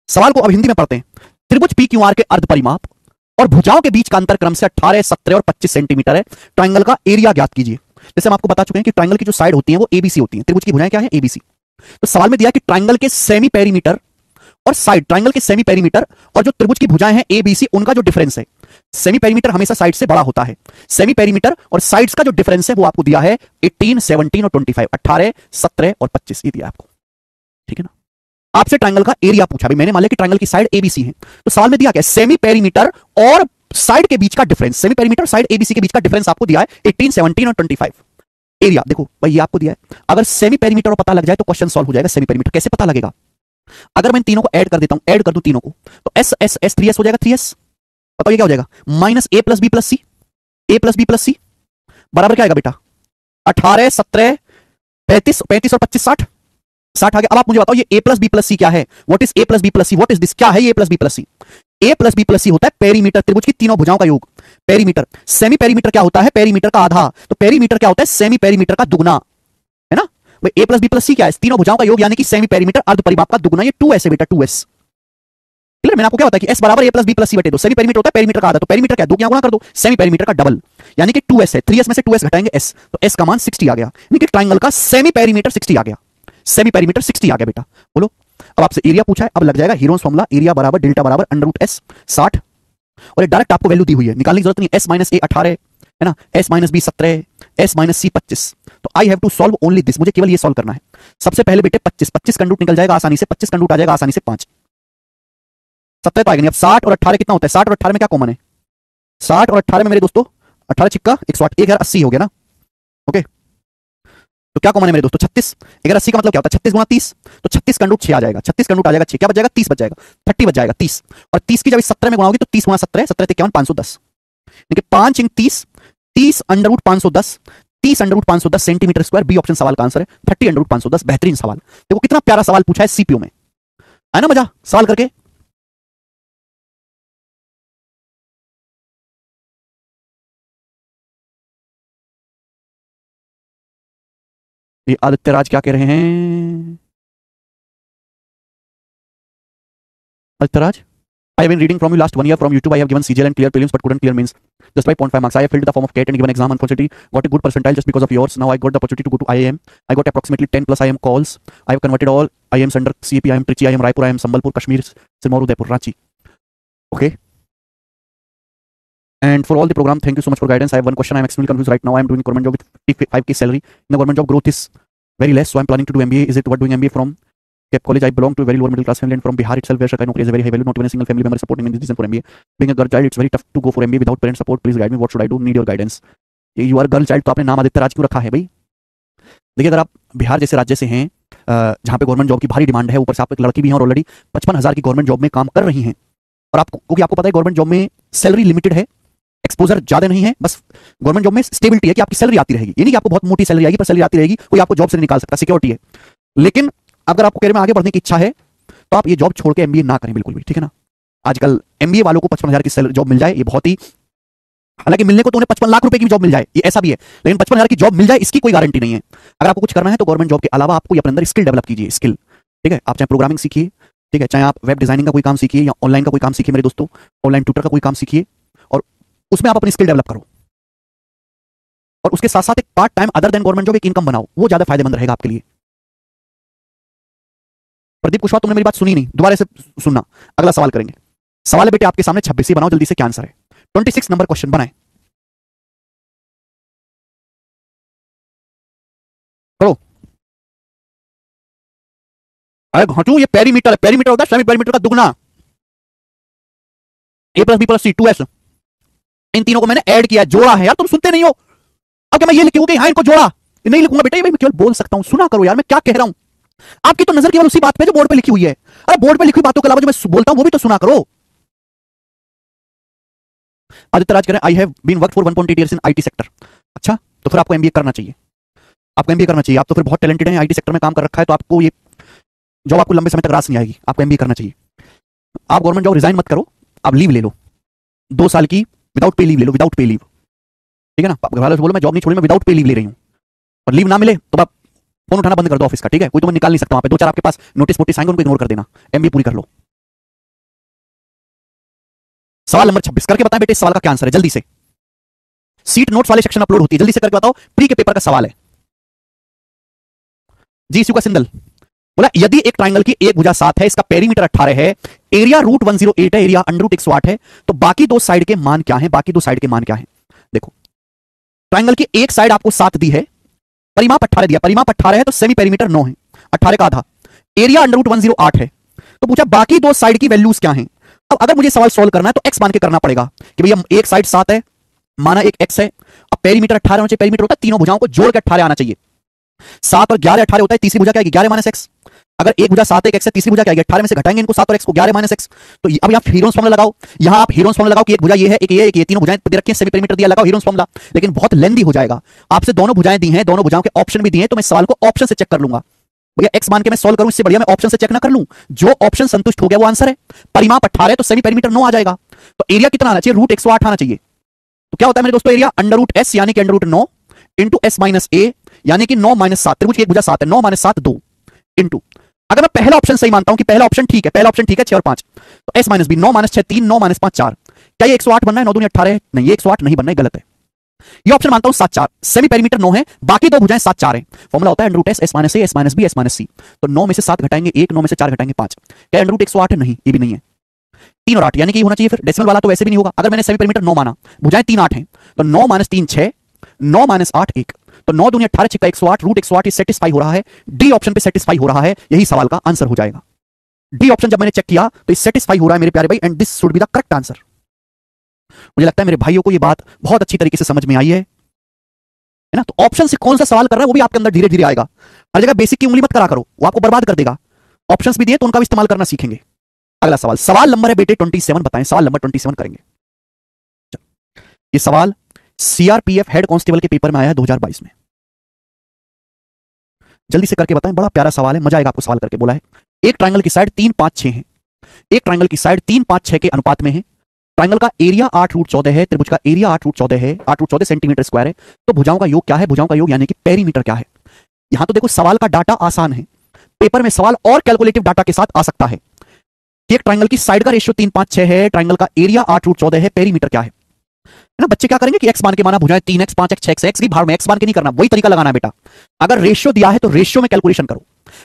सवाल को अब हिंदी में पढ़ते हैं। त्रिभुज PQR के अर्ध परिमाप और भुजाओं के बीच का अंतर क्रम से 18 17 और 25 सेंटीमीटर है, ट्रायंगल का एरिया ज्ञात कीजिए। जैसे हम आपको बता चुके हैं कि ट्रायंगल की जो साइड होती है वो ABC होती है, त्रिभुज की भुजाएं क्या है ABC। तो सवाल में दिया कि ट्रायंगल के सेमी पेरीमीटर और साइड, ट्रायंगल के सेमी पेरीमीटर और जो त्रिभुज की भुजाएं हैं ABC उनका जो डिफरेंस है, सेमी पेरीमीटर हमेशा साइड से बड़ा होता है, सेमी पेरीमीटर और साइड्स का जो डिफरेंस है वो आपको दिया है 18 17 और 25, 18 17 और 25 ये दिया आपको, ठीक है ना। आपसे ट्रायंगल का एरिया पूछा, भाई मैंने मान लिया कि ट्रायंगल की साइड ABC है, तो सवाल में दिया क्या, सेमी पेरीमीटर और साइड के बीच का difference, semi perimeter side ABC के बीच का डिफरेंस आपको दिया है 18 17 और 25। एरिया देखो भाई ये आपको दिया है, अगर सेमी पेरीमीटर पता लग जाए तो क्वेश्चन सॉल्व हो जाएगा। सेमी पेरीमीटर कैसे पता लगेगा, अगर मैं इन तीनों को ऐड कर देता हूं, ऐड कर दूं तीनों को, तो S S S 3S हो जाएगा, 3S। बताओ ये क्या हो जाएगा, minus A plus B plus C, A plus B plus C बराबर क्या आएगा बेटा, 18 17 35 35 और 25 60 60 आ गया। अब आप मुझे बताओ ये A plus B plus C क्या है, what is A plus B plus C, what is this, क्या है ये A plus B plus C। A plus B plus C होता है पेरीमीटर, त्रिभुज की तीनों भुजाओं का योग। पेरीमीटर, सेमी पेरीमीटर क्या होता है, पेरीमीटर का आधा, तो पेरीमीटर क्या होता है, सेमी पेरीमीटर का दुगना, है ना। भाई A plus B plus C क्या है, तीनों भुजाओं का योग यानी कि सेमी पेरीमीटर अर्ध परिमाप का दुगना, ये 2S है बेटा, 2S। मैंने आपको क्या बताया कि S बराबर A plus B plus C बटे 2, सेमी पेरीमीटर होता है पेरीमीटर का आधा, तो पेरीमीटर क्या, दो क्या गुणा कर दो, सेमी पेरीमीटर का डबल, यानी कि 2S है, 3S में से 2S घटाएंगे S, तो S का मान 60 आ गया, यानी कि ट्रायंगल का सेमी पेरीमीटर 60 आ गया, सेमी पेरीमीटर 60 आ गया बेटा। बोलो अब आपसे एरिया पूछा है, अब लग जाएगा हीरोज फॉर्मूला, एरिया बराबर डेल्टा बराबर अंडर रूट S 60, और ये डायरेक्ट आपको वैल्यू दी हुई है, निकालने की जरूरत नहीं, S माइनस A 18 है ना, S minus B 17, S minus C 25, तो I have to solve only this, मुझे केवल ये सॉल्व करना है। सबसे पहले बेटे 25 25 कंडूट निकल जाएगा आसानी से, 25 कंडूट आ जाएगा आसानी से 5 17 तो आएगा नहीं। अब 60 और 18 कितना होता है, 60 और 18 में क्या कॉमन है, 60 और 18 में मेरे दोस्तों 18 छिक्का 108, 1080 हो गया ना, ओके। तो क्या कॉमन है मेरे दोस्तों, 36, 1080 का मतलब क्या होता है 36 गुना 30, तो 36 कंडूट 6 आ जाएगा, 36 कंडूट आ जाएगा 6, क्या बच जाएगा 30 बच जाएगा, 30 बच जाएगा 30, और 30 की जब 17 में गुणा होगी तो 30 गुना 17 17 51 510, देखिए 5 इंक 30 30 under root 510, 30 under root 510 centimetre square, B option सवाल का आंसर है 30 अंडर रूट 510। बेहतरीन सवाल, देखो कितना प्यारा सवाल पूछा है सीपीओ में, है ना मजा सवाल करके। ये आदित्य राज क्या कह रहे हैं, Aditya Raj have been reading from you last 1 year from YouTube. I have given CGL and clear prelims but couldn't clear mains. Just by 0.5 marks. I have filled the form of CAT and given exam. Unfortunately, got a good percentile just because of yours. Now I got the opportunity to go to IIM. I got approximately 10 plus IIM calls. I have converted all IIMs under CAP. IIM Trichy, IIM Raipur, IIM Sambalpur, Kashmir, Sirmaur, Udaipur, Ranchi. Okay. And for all the program, thank you so much for guidance. I have one question. I am extremely confused right now. I am doing government job with 55k salary. In the government job, growth is very less. So I am planning to do MBA. Is it worth doing MBA from CAP College? I belong to a very lower middle class family and from Bihar itself, where Sarkari Naukri is a very high value. Not even a single family member supporting me in this decision for MBA. Being a girl child, it's very tough to go for MBA without parent support. Please guide me. What should I do? Need your guidance. You are girl child, तो आपने नाम आदित्य राज क्यों रखा है भाई? देखिए, अगर आप बिहार जैसे राज्य से हैं जहां पे गवर्नमेंट जॉब की भारी डिमांड है, ऊपर से आप एक लड़की भी हैं और ऑलरेडी 55,000 की गवर्नमेंट जॉब में काम कर रही हैं, और आपको, क्योंकि आपको पता है गवर्नमेंट जॉब में सैलरी लिमिटेड है, एक्सपोजर ज्यादा नहीं है, बस गवर्नमेंट जॉब में स्टेबिलिटी है कि आपकी सैलरी आती रहेगी। ये नहीं कि आपको बहुत मोटी सैलरी आएगी, पर सैलरी आती रहेगी, कोई आपको जॉब से नहीं निकाल सकता, सिक्योरिटी है। लेकिन अगर आपको करियर में आगे बढ़ने की इच्छा है तो आप ये जॉब छोड़ के एमबीए ना करें बिल्कुल भी, ठीक है ना। आजकल एमबीए वालों को 55,000 की जॉब मिल जाए, ये बहुत ही, हालांकि मिलने को तो उन्हें 55 लाख रुपए की भी जॉब मिल जाए, ये ऐसा भी है, लेकिन 55,000 की जॉब मिल जाए इसकी कोई गारंटी नहीं है। अगर आपको कुछ करना है तो गवर्नमेंट जॉब के अलावा आपको अपने अंदर स्किल डेवलप कीजिए, स्किल, ठीक है। आप चाहे प्रोग्रामिंग सीखिए, ठीक है, चाहे आप वेब डिजाइनिंग का कोई काम सीखिए या ऑनलाइन का कोई काम सीखिए मेरे दोस्तों, ऑनलाइन ट्यूटर का कोई काम सीखिए और उसमें आप अपनी स्किल डेवलप करो, और उसके साथ साथ एक part time other than government job एक इनकम बनाओ, वो ज्यादा फायदेमंद रहेगा आपके लिए। प्रदीप कुशवाहा, तुमने मेरी बात सुनी नहीं, दोबारा से सुनना, अगला सवाल करेंगे। सवाल है बेटे आपके सामने, 26 बनाओ जल्दी से, क्या आंसर है? 26 नंबर क्वेश्चन बनाए, करो। अरे घटू, ये पेरीमीटर है, पेरीमीटर होता है सेमी पेरीमीटर का दुगना। a plus B plus C 2s, इन तीनों को मैंने ऐड किया, जोड़ा है यार, तुम सुनते नहीं हो। अब क्या मैं ये लिखूंगा कि हाँ इनको जोड़ा? नहीं लिखूंगा बेटा, ये मैं केवल बोल सकता हूं, सुना करो यार मैं क्या कह रहा हूं। आपकी तो नजर केवल उसी बात पे जो बोर्ड पे लिखी हुई है। अरे बोर्ड पे लिखी हुई बातों के अलावा जो मैं बोलता हूं वो भी तो सुना करो। आदित्य राज कह रहे हैं, I have been work for 1.8 years in IT sector. अच्छा, तो फिर आपको एमबीए करना चाहिए, आपको एमबीए करना चाहिए। आप तो फिर बहुत टैलेंटेड हैं, आईटी सेक्टर में काम कर रखा है, तो आपको ये जॉब आपको लंबे समय तक रास नहीं आएगी, आपको एमबीए करना चाहिए। आप गवर्नमेंट जॉब रिजाइन मत करो, आप लीव ले लो, 2 साल की विदाउट पे लीव ले लो, विदाउट पे लीव, ठीक है ना। घर वालों से बोलो मैं जॉब नहीं छोड़ी, मैं विदाउट पे लीव ले रही हूं, और लीव ना मिले तो आप फोन उठाना बंद कर दो ऑफिस का, ठीक है। कोई तुम्हें निकाल नहीं सकता वहां पे, 2-4 आपके पास नोटिस वोटिस आएंगे, उनको इग्नोर कर देना, एमबीए पूरी कर लो। सवाल नंबर 26 करके बताएं बेटे, इस सवाल का क्या आंसर है जल्दी से। सीट नोट्स वाले सेक्शन अपलोड होती है, जल्दी से करके बताओ, प्री के पेपर का सवाल है। जी का सिंदल बोला, यदि एक ट्राइंगल की एक भुजा 7 है, इसका पेरीमीटर 18 है, एरिया √108 है, एरिया √108 है, तो बाकी दो साइड के मान क्या है? बाकी दो साइड के मान क्या है? देखो, ट्राइंगल की एक साइड आपको 7 दी है, परिमाप 18 दिया, परिमाप 18 है तो सेमी पेरीमीटर 9 है, 18 का आधा, एरिया √108 है, तो पूछा बाकी दो साइड की वैल्यूज क्या हैं। अब अगर मुझे सवाल सॉल्व करना है तो एक्स मान के करना पड़ेगा कि भैया एक साइड 7 है, माना एक एक्स है, अब पेरीमीटर 18 होना चाहिए, पेरीमीटर होता है तीनों भुजाओं को जोड़ के 18 आना चाहिए, 7 और 11 18 होता है, तीसरी भुजा क्या आएगी 11 माइनस एक्स। अगर एक भुजा 7 एक एक्स है, तीसरी भुजा क्या आएगी 18 में से घटाएंगे इनको 7 और एक्स को, 11 माइनस एक्स। तो अब यहां हीरोन्स फॉर्मूला लगाओ, यहां आप हीरोन्स फॉर्मूला लगाओ कि एक भुजा ये है, एक ये, एक ये, तीनों भुजाएं दे रखी हैं, सेमी पेरीमीटर दिया, लगाओ हीरोन्स फॉर्मूला, लेकिन बहुत लेंदी हो जाएगा। आपसे दोनों भुजाएं दी हैं, दोनों भुजाओं के ऑप्शन भी दिए हैं, तो मैं सवाल को ऑप्शन से चेक कर लूंगा। भैया एक्स मान के मैं सॉल्व करूं, इससे बढ़िया मैं ऑप्शन से चेक ना कर लूं, जो ऑप्शन संतुष्ट हो गया वो आंसर है। परिमाप 18 है तो सेमी पेरीमीटर 9 आ जाएगा, तो एरिया कितना आना चाहिए? √108 आना चाहिए। तो क्या होता है मेरे दोस्तों, एरिया √s यानी कि √9 इंटू s माइनस a यानी कि 9 माइनस 7, त्रिभुज की एक भुजा 7 है, 9 माइनस 7 2 इंटू, अगर मैं पहला ऑप्शन सही मानता हूं कि पहला ऑप्शन ठीक है, पहला ऑप्शन ठीक है 6 और 5, तो s minus b 9 minus 6 3, 9 minus 5 4, क्या ये 108 बनना है? 9 दूनी 18 है, नहीं ये 108 नहीं बनना है, गलत है। ये ऑप्शन मानता हूं 7 4, सेमी पेरीमीटर 9 है, बाकी दो भुजाएं 7 4 है, फॉर्मूला होता है √s s minus a s minus b s minus c, तो 9 में से 7 घटाएंगे 1, 9 में से 4 घटाएंगे 5, क्या √108 है? नहीं, ये भी नहीं है। 3 और 8 यानी कि ये होना चाहिए, फिर डेसिमल वाला तो वैसे भी नहीं होगा। अगर मैंने सेमी पेरीमीटर 9 माना, भुजाएं 3 8 हैं, तो 9 माइनस 3 6, 9 माइनस 8 1, तो 9 दूनी 18 6 108, √108 सेटिस्फाई हो रहा है, डी ऑप्शन पे सेटिस्फाई हो रहा है, यही सवाल का आंसर हो जाएगा। डी ऑप्शन जब मैंने चेक किया तो इस सेटिस्फाई हो रहा है मेरे प्यारे भाई, and this should be the correct answer. मुझे लगता है मेरे भाइयों को ये बात बहुत अच्छी तरीके से समझ में आई है ना। तो ऑप्शन से कौन सा सवाल कर रहा है वो भी आपके अंदर धीरे धीरे आएगा। हर जगह बेसिक की उंगली मत करा करो, वो आपको बर्बाद कर देगा। ऑप्शंस भी दिए तो उनका भी इस्तेमाल करना सीखेंगे। अगला सवाल, सवाल नंबर है बेटे 27, बताएं सवाल नंबर 27 करेंगे। ये सवाल सीआरपीएफ हेड कांस्टेबल के पेपर में आया है 2022 में, जल्दी से करके बताएं, बड़ा प्यारा सवाल है, मजा आएगा आपको सवाल करके। बोला है एक ट्रायंगल की साइड 3 5 6 है, एक ट्रायंगल की साइड 3 5 6 के अनुपात में है, ट्रायंगल का एरिया 8√14 है, त्रिभुज का एरिया 8√14 है, 8√14 सेंटीमीटर स्क्वायर है, तो भुजाओं का योग क्या है? भुजाओं का योग यानी कि पेरीमीटर क्या है? यहां तो देखो सवाल का डाटा आसान है, पेपर में सवाल और कैलकुलेटिव डाटा के साथ आ सकता है। कि एक ट्राइंगल की साइड का रेशियो 3, 5, 6 है, ट्राइंगल का एरिया 8√14 है, पेरीमीटर क्या है ना। बच्चे क्या करेंगे कि एक्स मान के माना भुजाएं 3x 5x 6x, एक्स की भाड़ में एक्स मान के नहीं करना, वही तरीका लगाना है बेटा। अगर रेशियो दिया है तो रेशियो में कैलकुलेशन करो।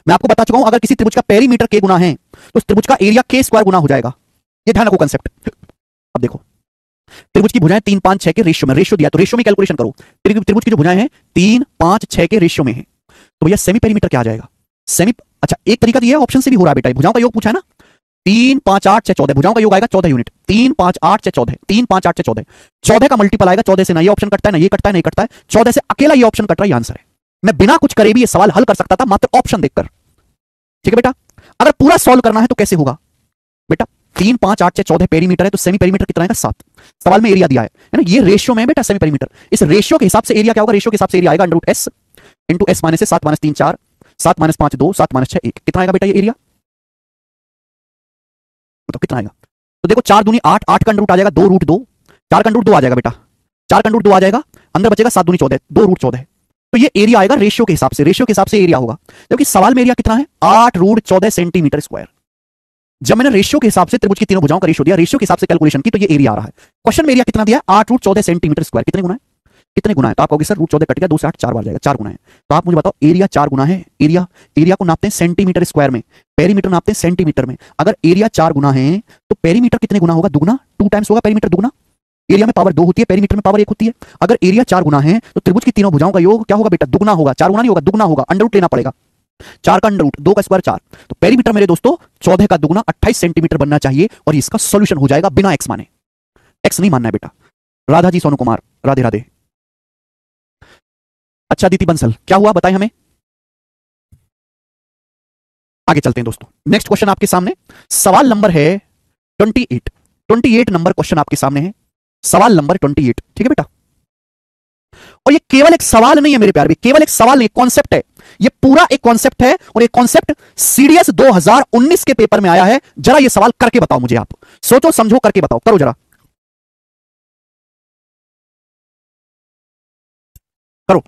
मैं आपको बता चुका हूं, अगर किसी त्रिभुज का पेरीमीटर के गुना है तो उस त्रिभुज का एरिया के स्क्वायर गुना हो जाएगा। ये ध्यान रखो कंसेप्ट। अब देखो, त्रिभुज की भुजाएं 3, 5, 6 के रेशियो में, रेशियो दिया तो रेशियो में कैलकुलेशन करो। त्रिभुज की जो भुजाएं हैं 3, 5, 6 के रेशियो में है, तो भैया सेमी पेरीमीटर क्या आ जाएगा? सेमी, अच्छा एक तरीका दिया है, ऑप्शन से भी हो रहा है बेटा, भुजाओं का योग पूछा है ना। 3, 5, 8, 6, 14 भुजाओं का योग आएगा 14 यूनिट। 3, 5, 8, 6, 14, 3, 5, 8, 6, 14, 14 का मल्टीपल आएगा 14 से। ना ये ऑप्शन कटता है, ना ये कटता है, नहीं कटता है, 14 से अकेला ये ऑप्शन कट रहा है, ये आंसर है। मैं बिना कुछ करे भी ये सवाल हल कर सकता था मात्र ऑप्शन देखकर। ठीक है बेटा, अगर पूरा सॉल्व करना है तो कैसे होगा बेटा? 3, 5, 8, 6, 14 पेरीमीटर है, तो सेमी पेरीमीटर कितना है? 7। सवाल में एरिया दिया है ना, ये रेशियो में है बेटा सेमी पेरीमीटर। इस रेशियो के हिसाब से एरिया क्या होगा? रेशियो के हिसाब से एरिया आएगा √s into s minus 7 minus 3 4, 7 minus 5 2, 7 minus 6 1। कितना आएगा बेटा ये एरिया? तो कितना आएगा? तो देखो 4 दूनी 8, 8 का √ आ जाएगा 2√2, 4 का √2 आ जाएगा बेटा, 4 का √2 आ जाएगा, अंदर बचेगा 7 दूनी 14, 2√14। तो ये एरिया आएगा रेशियो के हिसाब से, रेशियो के हिसाब से एरिया होगा। जबकि सवाल में एरिया कितना है? 8√14 सेंटीमीटर स्क्वायर। जब मैंने रेशियो के हिसाब से त्रिभुज की तीनों भुजाओं का रेशियो दिया, रेशियो के हिसाब से कैलकुलेशन की, तो ये एरिया आ रहा है। क्वेश्चन में एरिया कितना दिया है? 8√14 सेंटीमीटर स्क्वायर। कितने गुना है? कितने गुना है? तो आप कहोगे सर √14 कट गया, 2 से 8 4 बार जाएगा, 4 गुना है। तो आप मुझे बताओ, एरिया 4 गुना है। एरिया को नापते हैं सेंटीमीटर स्क्वायर में, पेरीमीटर नापते हैं सेंटीमीटर में। अगर एरिया 4 गुना है तो पेरीमीटर कितने गुना होगा? दुगना, 2 टाइम्स होगा पेरीमीटर दुगना। एरिया में पावर 2 होती है, पेरीमीटर में पावर 1 होती है। अगर एरिया 4 गुना है तो त्रिभुज की तीनों भुजाओं का योग क्या होगा बेटा? दुगना होगा। 4 गुना नहीं होगा, दुगना होगा। अंडर रूट लेना पड़ेगा। 4 का अंडर रूट, 2 का स्क्वायर 4। तो पेरीमीटर मेरे दोस्तों 14 का दुगना 28 सेंटीमीटर बनना चाहिए, और इसका सॉल्यूशन हो जाएगा बिना एक्स माने। एक्स नहीं मानना है बेटा। राधा जी सोनू कुमार, राधे राधे। अच्छा दीति बंसल, क्या हुआ बताएं हमें। आगे चलते हैं दोस्तों, नेक्स्ट क्वेश्चन आपके सामने। सवाल नंबर है 28 नंबर क्वेश्चन आपके सामने है, सवाल नंबर 28। ठीक है बेटा, और ये केवल एक सवाल नहीं है मेरे प्यारे, केवल एक सवाल नहीं, कॉन्सेप्ट है। ये पूरा एक कॉन्सेप्ट है, और ये कॉन्सेप्ट सीडीएस 2019 के पेपर में आया है। जरा ये सवाल करके बताओ मुझे, आप सोचो समझो, करके बताओ, करो जरा, करो।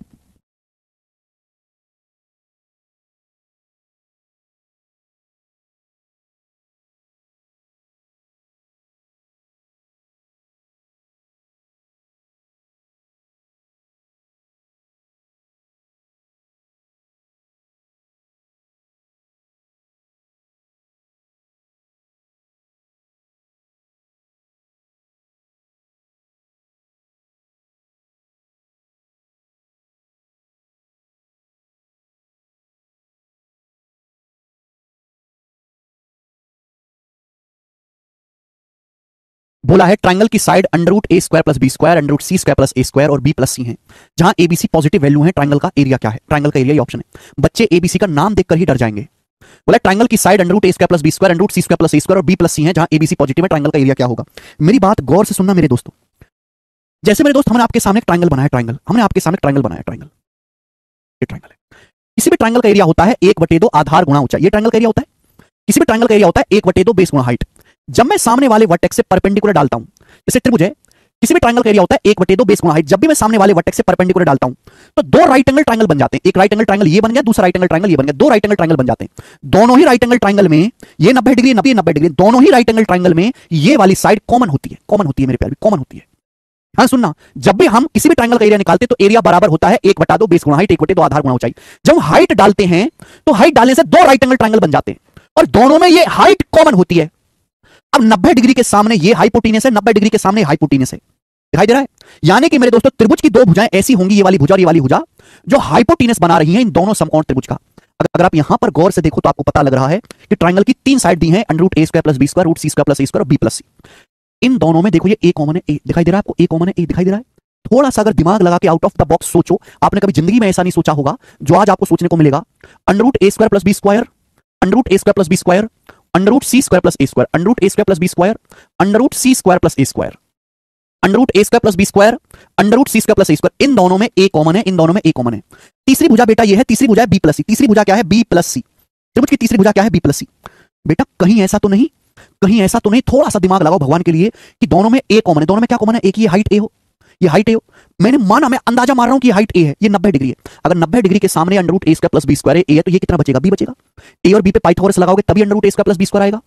बोला है ट्राइंगल की side √a² + b² √c² + a² और b + c है, जहां abc पॉजिटिव वैल्यू है। ट्राइंगल का एरिया क्या है? ट्राइंगल का एरिया ये ऑप्शन है। बच्चे abc का नाम देखकर ही डर जाएंगे। बोला ट्राइंगल की side √a² + b² √c² + a² और b + c है, जहां abc पॉजिटिव है। ट्राइंगल का एरिया क्या होगा? मेरी बात गौर से सुनना मेरे दोस्तों। जैसे मेरे दोस्त, हमने आपके सामने ट्राइंगल बनाया, हमने आपके सामने ट्राइंगल बनाया, ये ट्राइंगल है। किसी भी ट्राइंगल का एरिया होता है 1/2 आधार गुणा ऊंचाई। ये ट्राइंगल का एरिया होता है। किसी भी ट्राइंगल का एरिया होता है 1/2 बेस गुणा हाइट। जब मैं सामने वाले वर्टेक्स से परपेंडिकुलर डालता हूं, जैसे त्रिभुज है, किसी भी ट्राइंगल का एरिया होता है 1/2 बेस गुणा हाइट। जब भी मैं सामने वाले वर्टेक्स से परपेंडिकुलर डालता हूं तो 2 राइट एंगल ट्राइंगल बन जाते हैं। एक राइट एंगल ट्राइंगल ये बन गया, दूसरा राइट एंगल ट्राइंगल ये बन गया, 2 राइट एंगल ट्राइंगल बन जाते हैं। दोनों ही राइट एंगल ट्राइंगल में ये 90 डिग्री 90 डिग्री, दोनों ही राइट एंगल ट्राइंगल में ये वाली साइड कॉमन होती है, कॉमन होती है मेरे प्यारे, कॉमन होती है। हाँ सुनना, जब भी हम किसी भी ट्राइंगल का एरिया निकालते तो एरिया बराबर होता है 1/2 बेस गुणा हाइट 1/2 आधार गुणा ऊंचाई। जब हम हाइट डालते हैं तो हाइट डालने से 2 राइट एंगल ट्राइंगल बन जाते हैं, और दोनों में ये हाइट कॉमन होती है। अब 90 डिग्री के सामने ये हाइपोटेनस है, 90 डिग्री के सामने हाइपोटेनस है, दिखाई दे रहा है। यानी कि मेरे दोस्तों त्रिभुज की 2 भुजाएं ऐसी होंगी, ये वाली भुजा और ये वाली भुजा, जो हाइपोटेनस बना रही हैं इन दोनों समकोण त्रिभुज का। अगर आप यहां पर गौर से देखो तो आपको पता लग रहा है कि ट्राइंगल की 3 साइड दी हैं, √a² + b² √c² + a² और b + c। इन दोनों में देखो ये a कॉमन है, a दिखाई दे रहा है आपको, a कॉमन है, a दिखाई दे रहा है। थोड़ा सा अगर दिमाग लगा के आउट ऑफ द बॉक्स सोचो, आपने कभी जिंदगी में ऐसा नहीं सोचा होगा जो आज आपको सोचने को मिलेगा। √a² + b² √a² + b² √c² + a² √a² + b² √c² + a² √a² + b²। इन दोनों में a कॉमन है, इन दोनों में a कॉमन है। तीसरी भुजा बेटा ये है, तीसरी भुजा है b + c। तीसरी भुजा क्या है? b + c। त्रिभुज की तीसरी भुजा क्या है? b + c। बेटा कहीं ऐसा तो नहीं, कहीं ऐसा तो नहीं, थोड़ा सा दिमाग लगाओ भगवान के लिए, कि दोनों में a कॉमन है। दोनों में क्या कॉमन है? एक ये हाइट a हो, ये हाइट a हो। मैंने माना, मैं अंदाजा मार रहा हूं कि ये हाइट a है, ये 90 डिग्री है। अगर 90 डिग्री के सामने √a² + b² है, a है, तो ये कितना बचेगा? b बचेगा। a और b पे पाइथागोरस लगाओगे तभी √a² + b² आएगा।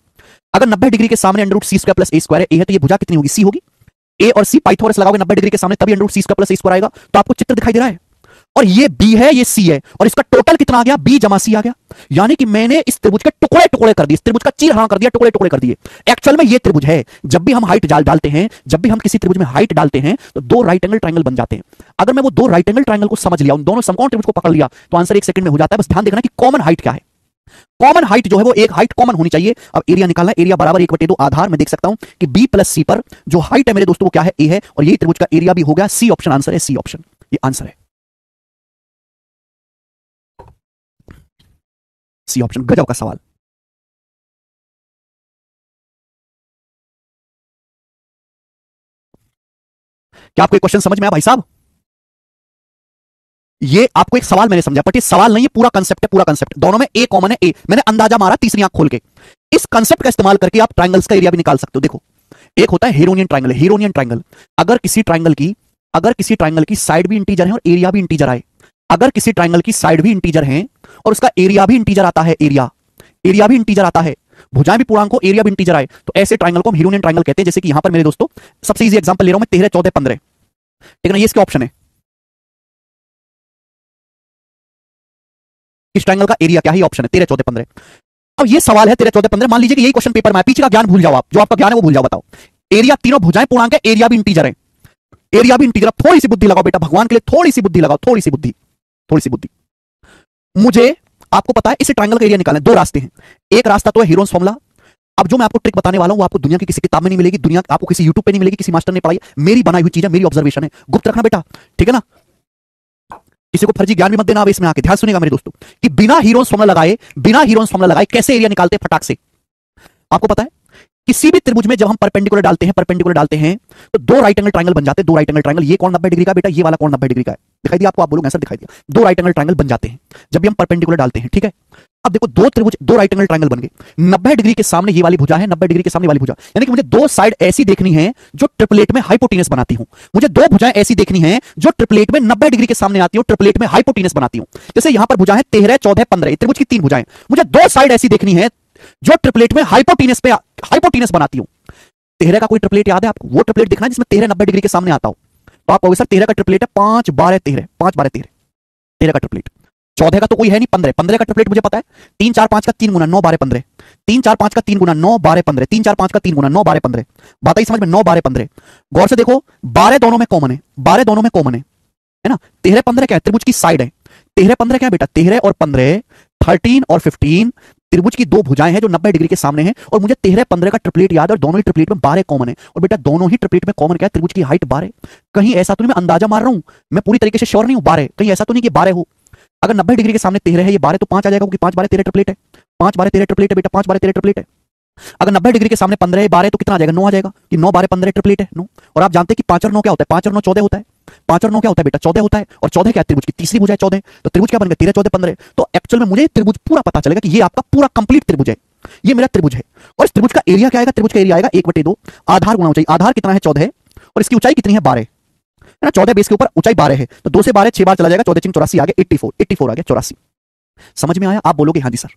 अगर 90 डिग्री के सामने अंडर रूट सी स्क्वायर प्लस ए स्क्वायर है, ए है तो ये भुजा कितनी होगी, सी होगी। ए और सी पाइथागोरस लगाओगे 90 डिग्री के सामने, तभी अंडर रूट सी स्क्वायर प्लस ए स्क्वायर आएगा। तो आपको चित्र दिखाई दे रहा है, और ये बी है, ये सी है, और इसका टोटल कितना आ गया, बी जमा सी आ गया। यानी कि मैंने इस त्रिभुज के टुकड़े टुकड़े कर दिए, इस त्रिभुज का चीरहरण कर दिया, टुकड़े टुकड़े कर दिए। एक्चुअल में ये त्रिभुज है। जब भी हम हाइट डालते हैं, जब भी हम किसी त्रिभुज में हाइट डालते हैं, तो दो राइट एंगल ट्रायंगल बन जाते हैं। अगर मैं वो दो राइट एंगल ट्रायंगल को समझ लिया, उन दोनों समकोण त्रिभुज को पकड़ लिया, तो आंसर 1 सेकंड में हो जाता है। बस ध्यान देखना कि कॉमन हाइट क्या है। कॉमन हाइट जो है वो एक हाइट कॉमन होनी चाहिए। अब एरिया निकालना, एरिया बराबर 1/2 आधार। मैं देख सकता हूं कि बी प्लस सी पर जो हाइट है मेरे दोस्तों वो क्या है, ए है, और ये त्रिभुज का एरिया भी हो गया सी ऑप्शन। आंसर है सी ऑप्शन, ये आंसर है सी ऑप्शन। गजब का सवाल। क्या आपको एक क्वेश्चन समझ में आया भाई साहब? ये आपको एक सवाल मैंने समझा, बट ये सवाल नहीं है, पूरा कंसेप्ट है, पूरा कंसेप्ट। दोनों में ए कॉमन है, ए मैंने अंदाजा मारा तीसरी आंख खोल के। इस कंसेप्ट का इस्तेमाल करके आप ट्रायंगल्स का एरिया भी निकाल सकते हो। देखो, एक होता है हेरोनियन ट्रायंगल। हेरोनियन ट्रायंगल, अगर किसी ट्रायंगल की साइड भी इंटीजर है और एरिया भी इंटीजर आए, अगर किसी ट्रायंगल की साइड भी इंटीजर है और उसका एरिया भी इंटीजर आता है, एरिया भी इंटीजर आता है, भुजाएं भी पूर्णांक हो, एरिया भी इंटीजर आए, तो ऐसे ट्रायंगल को हम हेरोनियन ट्रायंगल कहते हैं। जैसे कि यहां पर मेरे दोस्तों सबसे इजी एग्जांपल ले रहा हूं मैं, 13, 14, 15, ठीक है ना, ये इसके ऑप्शन है। इस ट्रायंगल का एरिया क्या है, ऑप्शन है 13, 14, 15। अब ये सवाल है 13, 14, 15, मान लीजिए कि यही क्वेश्चन पेपर में, पीछे का ज्ञान भूल जाओ आप, जो आपका ज्ञान है वो भूल जाओ। बताओ, एरिया तीनों भुजाएं पूर्णांक है, एरिया भी इंटीजर है, एरिया भी इंटीजर। थोड़ी सी बुद्धि लगाओ बेटा, भगवान के लिए थोड़ी सी बुद्धि लगाओ, थोड़ी सी बुद्धि, थोड़ी सी बुद्धि। मुझे, आपको पता है इस ट्रायंगल का एरिया निकालना है, दो रास्ते हैं। एक रास्ता तो है हीरोन्स फॉर्मूला। अब जो मैं आपको ट्रिक बताने वाला हूं वो आपको दुनिया की किसी किताब में नहीं मिलेगी, दुनिया आपको किसी यूट्यूब पे नहीं मिलेगी, किसी मास्टर ने पढ़ाई, मेरी बनाई हुई चीज है, मेरी ऑब्जर्वेशन है, गुप्त रखना बेटा, ठीक है ना। किसी को फर्जी ज्ञान भी मत देना। अब इसमें आके ध्यान सुनेगा मेरे दोस्तों, कि बिना हीरोन्स फॉर्मूला लगाए कैसे एरिया निकालते हैं फटाक से। आपको पता है किसी भी त्रिभुज में जब हम परपेंडिकुलर डालते हैं तो दो राइट एंगल ट्रायंगल बन जाते हैं। दो राइट एंगल ट्रायंगल, ये कोण 90 डिग्री का बेटा, ये वाला कोण 90 डिग्री का है, दिखाई दिया आपको? आप बोलोगे आंसर दिखाई दिया। दो राइट एंगल ट्रायंगल बन जाते हैं जब भी हम परपेंडिकुलर डालते हैं, ठीक है। अब देखो, दो त्रिभुज, दो राइट एंगल ट्रायंगल बन गए। 90 डिग्री के सामने ये वाली भुजा है, 90 डिग्री के सामने वाली भुजा, यानी कि मुझे दो साइड ऐसी देखनी है जो ट्रिपलेट में हाइपोटेनस बनाती हूं। मुझे दो भुजाएं ऐसी देखनी है जो ट्रिपलेट में 90 डिग्री के सामने आती हो, ट्रिपलेट में हाइपोटेनस बनाती हूं। जैसे यहां पर भुजा है 13, 14, 15, त्रिभुज की तीन भुजाएं, मुझे दो साइड ऐसी देखनी है जो ट्रिपलेट में हाइपोटेनस बनाती हूं। 13 का कोई ट्रिपलेट याद है आपको? वो ट्रिपलेट दिखना है जिसमें 13 90 डिग्री के सामने आता हो। तो आप कहोगे सर 13 का ट्रिपलेट है 5 12 13, 5 12 13, 13 का ट्रिपलेट। 14 का तो कोई है नहीं, 15, 15 का ट्रिपलेट मुझे पता है, 3 4 5 का 3 गुना 9 12 15, 3 4 5 का 3 गुना 9 12 15, 3 4 5 का 3 गुना 9 12 15। बात आई समझ में? 9 12 15। गौर से देखो, 12 दोनों में कॉमन है, 12 दोनों में कॉमन है ना। 13 15 क्या है? त्रिभुज की साइड है। 13 15 क्या है बेटा? 13 और 15, 13 और 15 त्रिभुज की दो भुजाएं हैं जो 90 डिग्री के सामने हैं, और मुझे 13 15 का ट्रिपलेट याद है, और दोनों ही ट्रिपलेट में 12 कॉमन है। और बेटा दोनों ही ट्रिपलेट में कॉमन क्या है? त्रिभुज की हाइट 12। कहीं ऐसा तो नहीं, मैं अंदाजा मार रहा हूं, मैं पूरी तरीके से श्योर नहीं हूं, 12, कहीं ऐसा तो नहीं कि 12 हो। अगर 90 डिग्री के सामने 13 है, ये 12 तो 5 आ जाएगा, क्योंकि 5 12 13 ट्रिपलेट है, 5 12 13 ट्रिपलेट है बेटा, 5 12 13 ट्रिपलेट है। अगर 90 डिग्री के सामने 15 है, 12 तो कितना आ जाएगा? 9 आ जाएगा, कि 9 12 15 ट्रिपलेट है, 9। और आप जानते हैं कि 5 और 9 क्या होता है? 5 और 9 14 होता है। 5 और 9 क्या होता है बेटा? 14 होता है। और 14 क्या है? त्रिभुज की तीसरी भुजा है 14, तो त्रिभुज क्या बन गया? 13 14 15। तो एक्चुअल में मुझे त्रिभुज पूरा पता चलेगा कि ये आपका पूरा कंप्लीट त्रिभुज है, ये मेरा त्रिभुज है। और इस त्रिभुज का एरिया क्या आएगा? त्रिभुज का एरिया आएगा 1/2 आधार गुणा ऊंचाई। आधार कितना है? 14 है, और इसकी ऊंचाई कितनी है? 12 है ना। 14 बेस के ऊपर ऊंचाई 12 है, तो 2 से 12 6 बार चला जाएगा, 14 84 आ गया, 84 आ गया, 84। समझ में आया? आप बोलोगे हाँ जी सर।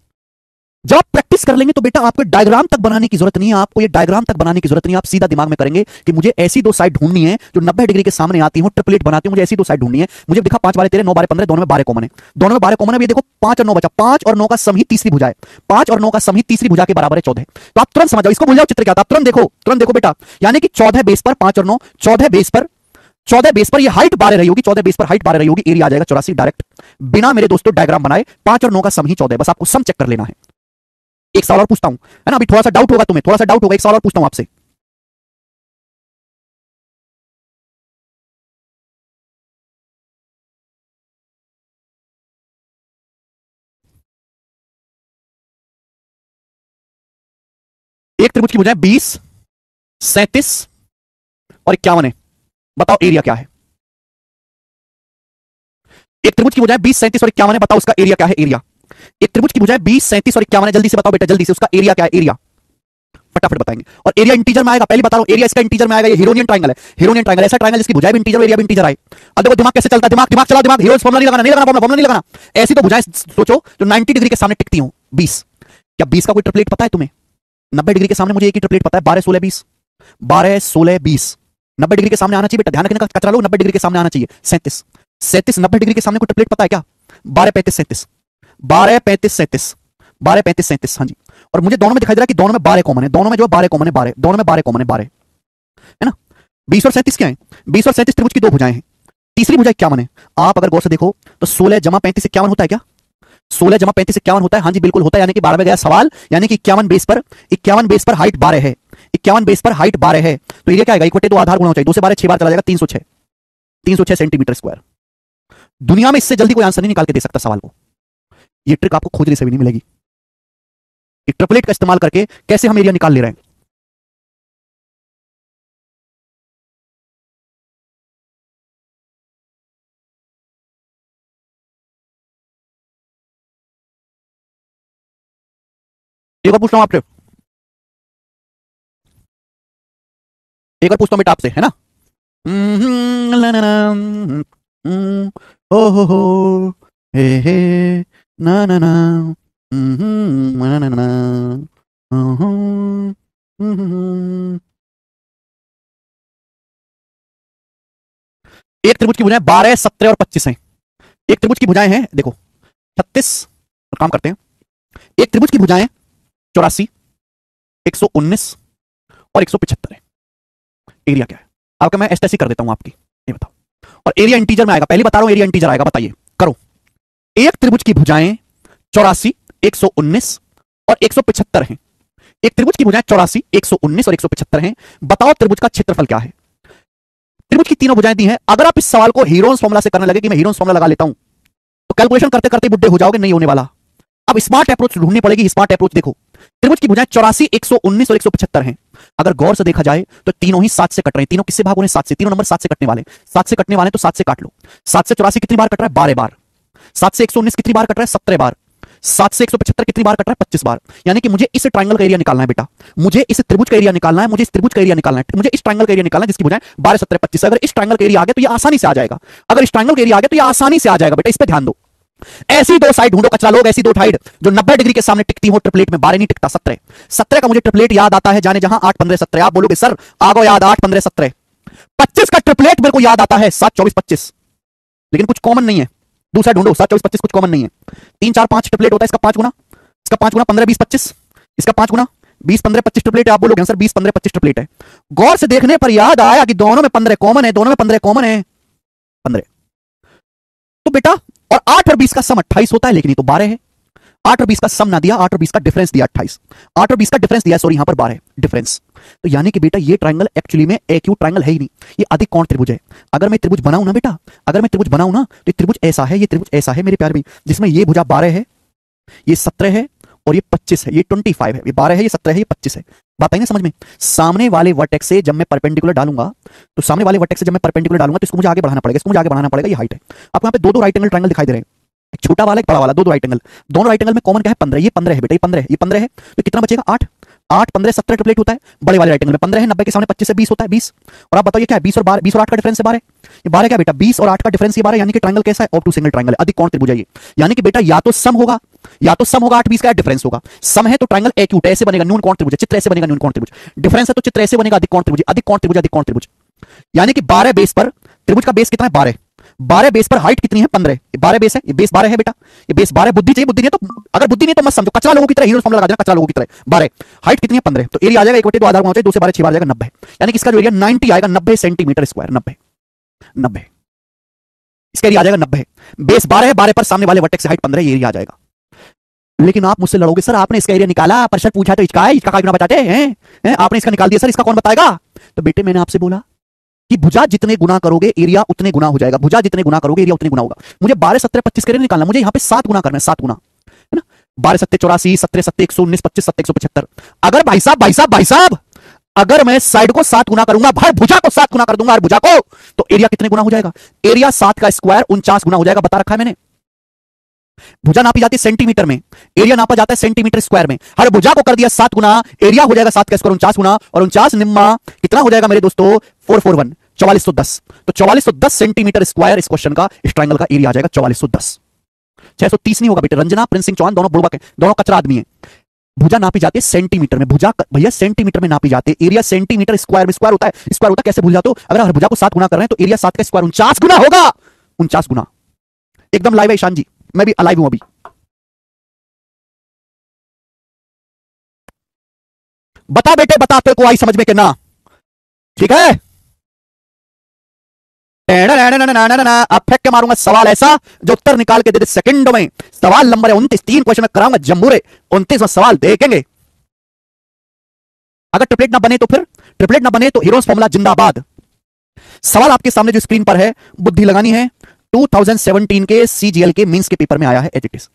जब आप प्रैक्टिस कर लेंगे तो बेटा आपको डायग्राम तक बनाने की जरूरत नहीं है, आपको ये डायग्राम तक बनाने की जरूरत नहीं है। आप सीधा दिमाग में करेंगे कि मुझे ऐसी दो साइड ढूंढनी है जो 90 डिग्री के सामने आती हो, ट्रिपलेट बनाती हो, मुझे ऐसी दो साइड ढूंढनी है। मुझे दिखा 5 12 13 9 12 15, दोनों में 12 कॉमन है, दोनों में 12 कॉमन है। ये देखो 5 और 9 बचा, 5 और 9 का सम ही तीसरी भुजा है, 5 और 9 का सम ही तीसरी भुजा के बराबर है 14। तो आप तुरंत समझ जाओ, इसको भूल जाओ चित्र क्या था, तुरंत देखो बेटा, यानी कि 14 बेस पर 5 और 9, 14 बेस पर ये हाइट 12 रही होगी, 14 बेस पर हाइट 12 रही होगी, एरिया आ जाएगा 84 डायरेक्ट, बिना मेरे दोस्तों डायग्राम बनाए। 5 और 9 का सम ही 14 है, बस आपको सम चेक कर लेना है। एक सवाल और पूछता हूं, है ना, अभी थोड़ा सा डाउट होगा तुम्हें, थोड़ा सा डाउट होगा, एक सवाल और पूछता हूं आपसे। एक त्रिभुज की भुजाएं 20 37 और 51 है, बताओ एरिया क्या है? एक त्रिभुज की भुजाएं 20 37 और 51 है, बताओ उसका एरिया क्या है? एरिया। एक त्रिभुज की भुजाएं 20 37 और 51 है, जल्दी से बताओ बेटा, जल्दी से, उसका एरिया क्या है? एरिया फटाफट बताएंगे। और एरिया इंटीजर में आएगा, पहले बता रहा हूं, एरिया इसका इंटीजर में आएगा। ये हेरोनियन ट्रायंगल है, हेरोनियन ट्रायंगल ऐसा ट्रायंगल जिसकी भुजाएं भी इंटीजर, एरिया भी इंटीजर आए। अब देखो दिमाग कैसे चलता है, दिमाग चलाओ, दिमाग, हीरोज फॉर्मूला नहीं लगाना। ऐसी तो भुजाएं सोचो जो 90 डिग्री के सामने टिकती हो। 20, क्या 20 का कोई ट्रिपलेट पता है तुम्हें? 90 डिग्री के सामने मुझे एक ही ट्रिपलेट पता है, 12 16 20, 12 16 20। 90 डिग्री के सामने आना चाहिए बेटा, ध्यान रखने का, कचरा लोग 90 डिग्री के सामने आना चाहिए। 37 37 90 डिग्री के सामने कोई ट्रिपलेट पता है क्या? 12 35 37, 12 35 37, 12 35 37। हाँ जी, और मुझे दोनों में दिखाई दे रहा है कि दोनों में 12 कॉमन है, दोनों में जो 12 कॉमन है, 12 दोनों में 12 कॉमन है, 12 है ना। 20 और 37 क्या है? 20 और 37 त्रिभुज की दो भुजाएं हैं, तीसरी भुजा 51 है। आप अगर गौर से देखो तो 16 जमा 35 51 होता है क्या? 16 जमा 35 51 होता है। हाँ जी बिल्कुल होता है, यानी कि 12 में गया सवाल, यानी कि 51 बेस पर हाइट 12 है, 51 बेस पर हाइट 12 है, तो एरिया क्या आएगा? 1/2 आधार गुणा होना चाहिए, 2 से 12 6 बार चला जाएगा, 306, 306 सेंटीमीटर स्क्वायर। दुनिया में इससे जल्दी कोई आंसर नहीं निकाल के दे सकता सवाल को। ये ट्रिक आपको खोजने से भी नहीं मिलेगी। ट्रिपलेट का इस्तेमाल करके कैसे हम एरिया निकाल ले रहे हैं। एक और पूछता हूं आपसे, एक और पूछता हूं बेटा आपसे, है ना। ओ हो हे ना ना ना ना ना ना। एक त्रिभुज की भुजाएं 12 17 और 25 हैं। एक त्रिभुज की भुजाएं हैं देखो 36, और काम करते हैं। एक त्रिभुज की भुजाएं 84, 119 और 175 है। एरिया क्या है आपका? मैं एस्टेसी कर देता हूं आपकी, ये बताओ। और एरिया इंटीजर में आएगा, पहले बता रहा हूं एरिया इंटीजर आएगा, बताइए करो। एक त्रिभुज की भुजाएं 84, 119 और 175 हैं। एक त्रिभुज की भुजाएं 84, 119 और 175 हैं। बताओ त्रिभुज का क्षेत्रफल क्या है? त्रिभुज की तीनों भुजाएं दी हैं। अगर आप इस सवाल को हीरोन्स फॉर्मूला से करने लगे कि मैं हीरोन्स फॉर्मूला लगा लेता हूं, तो कैलकुलेशन करते करते बुड्ढे हो जाओगे, नहीं होने वाला। अब स्मार्ट अप्रोच ढूंढनी पड़ेगी। स्मार्ट अप्रोच देखो, त्रिभुज की भुजाएं 84, 119 और 175 हैं। अगर गौर से देखा जाए तो तीनों ही 7 से कट रहे हैं। तीनों किससे भाग हो रहे हैं? 7 से। तीनों नंबर 7 से कटने वाले, 7 से कटने वाले, तो 7 से काट लो। 7 से 84 कितनी बार कट रहा है? 12 बार। 7 से 119 कितनी बार कट रहा है? 17 बार। 7 से 175 कितनी बार कट रहा है? 25 बार। यानी कि मुझे इस ट्रायंगल का एरिया निकालना है बेटा, मुझे इस त्रिभुज का एरिया निकालना है, मुझे इस त्रिभुज का एरिया निकालना है, मुझे इस ट्रायंगल का एरिया निकालना है जिसकी भुजाएं 12 17 25। अगर इस ट्रायंगल का एरिया आ गया तो ये आसानी से आ जाएगा। अगर इस ट्रायंगल का एरिया आ गया तो ये आसानी से आ जाएगा बेटा, इस पे ध्यान दो। ऐसी दो साइड ढूंढो कचरा लोग, ऐसी दो साइड जो 90 डिग्री के सामने टिकती हो ट्रिपलेट में। 12 नहीं टिकता, 17। 17 का मुझे ट्रिपलेट याद आता है, जाने जहां 8 15 17। आप बोलोगे सर आगो याद 8 15 17। 25 का ट्रिपलेट मेरे को याद आता है 7 24 25, लेकिन कुछ कॉमन नहीं है। दूसरा ढूंढो 7 24 25, कुछ कॉमन नहीं है। 3 4 5 ट्रिपलेट होता है, इसका 5 गुना, इसका 5 गुना 15 20 25, इसका 5 गुना 20 15 25 ट्रिपलेट है। आप बोलोगे सर 20 15 25 ट्रिपलेट है। गौर से देखने पर याद आया कि दोनों में 15 कॉमन है, दोनों में 15 कॉमन है, 15। तो बेटा, और 8 और 20 का सम 28 होता है, लेकिन ये तो 12 है। 8 और 20 का सम ना दिया, 8 और 20 का डिफरेंस दिया 28। 8 और 20 का डिफरेंस दिया, सॉरी यहां पर 12 डिफरेंस। तो यानी कि बेटा ये ट्रायंगल एक्चुअली में एक्यूट ट्रायंगल है ही नहीं, ये अधिक कोण त्रिभुज है। अगर मैं त्रिभुज बनाऊं ना बेटा, अगर मैं त्रिभुज बनाऊं ना, तो त्रिभुज ऐसा है, ये त्रिभुज ऐसा है मेरे प्यारे भाई, जिसमें ये भुजा 12 है, ये 17 है और ये 25 है, ये 25 है। ये 12 है, ये 17 है, ये 25 है। बात आई ना समझ में? सामने वाले वर्टेक्स से जब मैं परपेंडिकुलर डालूंगा, तो सामने वाले वर्टेक्स से जब मैं परपेंडिकुलर डालूंगा तो इसको मुझे आगे बढ़ाना पड़ेगा, इसको मुझे आगे बढ़ाना पड़ेगा। ये हाइट है। आपको यहाँ पे दो राइट एंगल ट्रायंगल दिखाई दे रहे हैं, एक छोटा वाला एक बड़ा वाला, दो राइट एंगल। दोनों राइट एंगल में कॉमन क्या है? 15। ये 15 है बेटा, ये 15 है, ये 15 है। तो कितना बचेगा? 8 8 15 17 ट्रिपलेट होता है। बड़े वाले राइट एंगल में 15 है, 90 के सामने 25 से 20 होता है, 20। और आप बताइए क्या है? 20 और 12, 20 और 8 का डिफरेंस है 12। ये 12 क्या बेटा? 20 और 8 का डिफरेंस ये 12, यानी कि ट्रायंगल कैसा है? ऑब्टूज सिंगल ट्रायंगल है, अधिक कोण त्रिभुज है ये। यानी कि बेटा या तो सम होगा, या तो सम होगा 8 20 का, डिफरेंस होगा। सम है तो ट्रायंगल एक्यूट ऐसे बनेगा, न्यून कोण त्रिभुज, चित्र ऐसे बनेगा, न्यून कोण त्रिभुज। डिफरेंस है तो चित्र ऐसे बनेगा, अधिक कोण त्रिभुज, अधिक कोण त्रिभुज, अधिक कोण त्रिभुज। यानी कि 12 बेस पर त्रिभुज का बेस कितना है? 12। 12 बेस पर हाइट कितनी है? 15। ये 12 बेस है, ये बेस 12 है बेटा, ये बेस 12। बुद्धि चाहिए, बुद्धि नहीं तो, अगर बुद्धि नहीं तो मत समझो, कचरा लोगों की तरह हीरो फॉर्मूला लगा देना, कचरा लोगों की तरह। 12 हाइट कितनी है? 15। तो एरिया आ जाएगा 1/2 आधार गुणा 2 से 12 6 बार जाएगा 90। यानी कि इसका जो एरिया 90 आएगा, 90 सेंटीमीटर स्क्वायर, 90 90। इसका एरिया आ जाएगा 90। बेस 12 है, 12 पर सामने वाले वर्टेक्स से हाइट 15, ये एरिया आ जाएगा। लेकिन आप मुझसे लड़ोगे सर आपने इसका एरिया निकाला, प्रश्न पूछा तो इसका है, इसका काय गुना बताते हैं? आपने इसका निकाल दिया सर, इसका कौन बताएगा? तो बेटे मैंने आपसे बोला कि भुजा जितने गुना करोगे एरिया उतने गुना हो जाएगा, भुजा जितने गुना करोगे एरिया उतने गुना होगा। मुझे 12 17 25 का एरिया निकालना, मुझे यहाँ पे 7 गुना करना है, 7 गुना, है ना। 12 7 84, 17 7 119, 25 7 175। अगर भाई साहब अगर मैं साइड को 7 गुना करूंगा, भाई भुजा को 7 गुना कर दूंगा, और भुजा को, तो एरिया कितने गुना हो जाएगा? एरिया 7 का स्क्वायर 49 गुना हो जाएगा, बता रखा है मैंने। भुजा नापी जाती है सेंटीमीटर में, एरिया नापा जाता है सेंटीमीटर स्क्वायर में। हर भुजा को कर दिया 7 गुना, एरिया हो जाएगा 7 का स्क्वायर 49 गुना, और 49 निम्मा कितना हो जाएगा मेरे दोस्तों? 441, 4410। तो 4410 सेंटीमीटर स्क्वायर इस क्वेश्चन का, इस ट्रायंगल का एरिया आ जाएगा 4410। 630 नहीं होगा बेटे। रंजना प्रिंस सिंह चौहान दोनों बुड़बक हैं, दोनों कचरा आदमी हैं। भुजा नापी जाती है सेंटीमीटर में, भुजा भैया सेंटीमीटर में नापी जाती है, एरिया सेंटीमीटर स्क्वायर में, स्क्वायर होता है, स्क्वायर होता है, कैसे भूल जाते हो? अगर हर भुजा को 7 गुना कर रहे हैं तो एरिया 7 का स्क्वायर 49 गुना होगा, 49 गुना। एकदम लाइव है ईशान जी, मैं भी अलाइव हूं अभी। बता बेटे बता, तेरे को आई समझ में कि ना? ठीक है, अब फेंक के मारूंगा सवाल ऐसा जो उत्तर निकाल के दे दे सेकंडों में। सवाल नंबर है 29, 3 क्वेश्चन में कराऊंगा जम्बूरे। 29वां सवाल देखेंगे। अगर ट्रिपलेट ना बने तो फिर, ट्रिपलेट ना बने तो हीरोज फॉर्मूला जिंदाबाद। सवाल आपके सामने जो स्क्रीन पर है, बुद्धि लगानी है। 2017 के सीजीएल के मींस के पेपर में आया है as it is.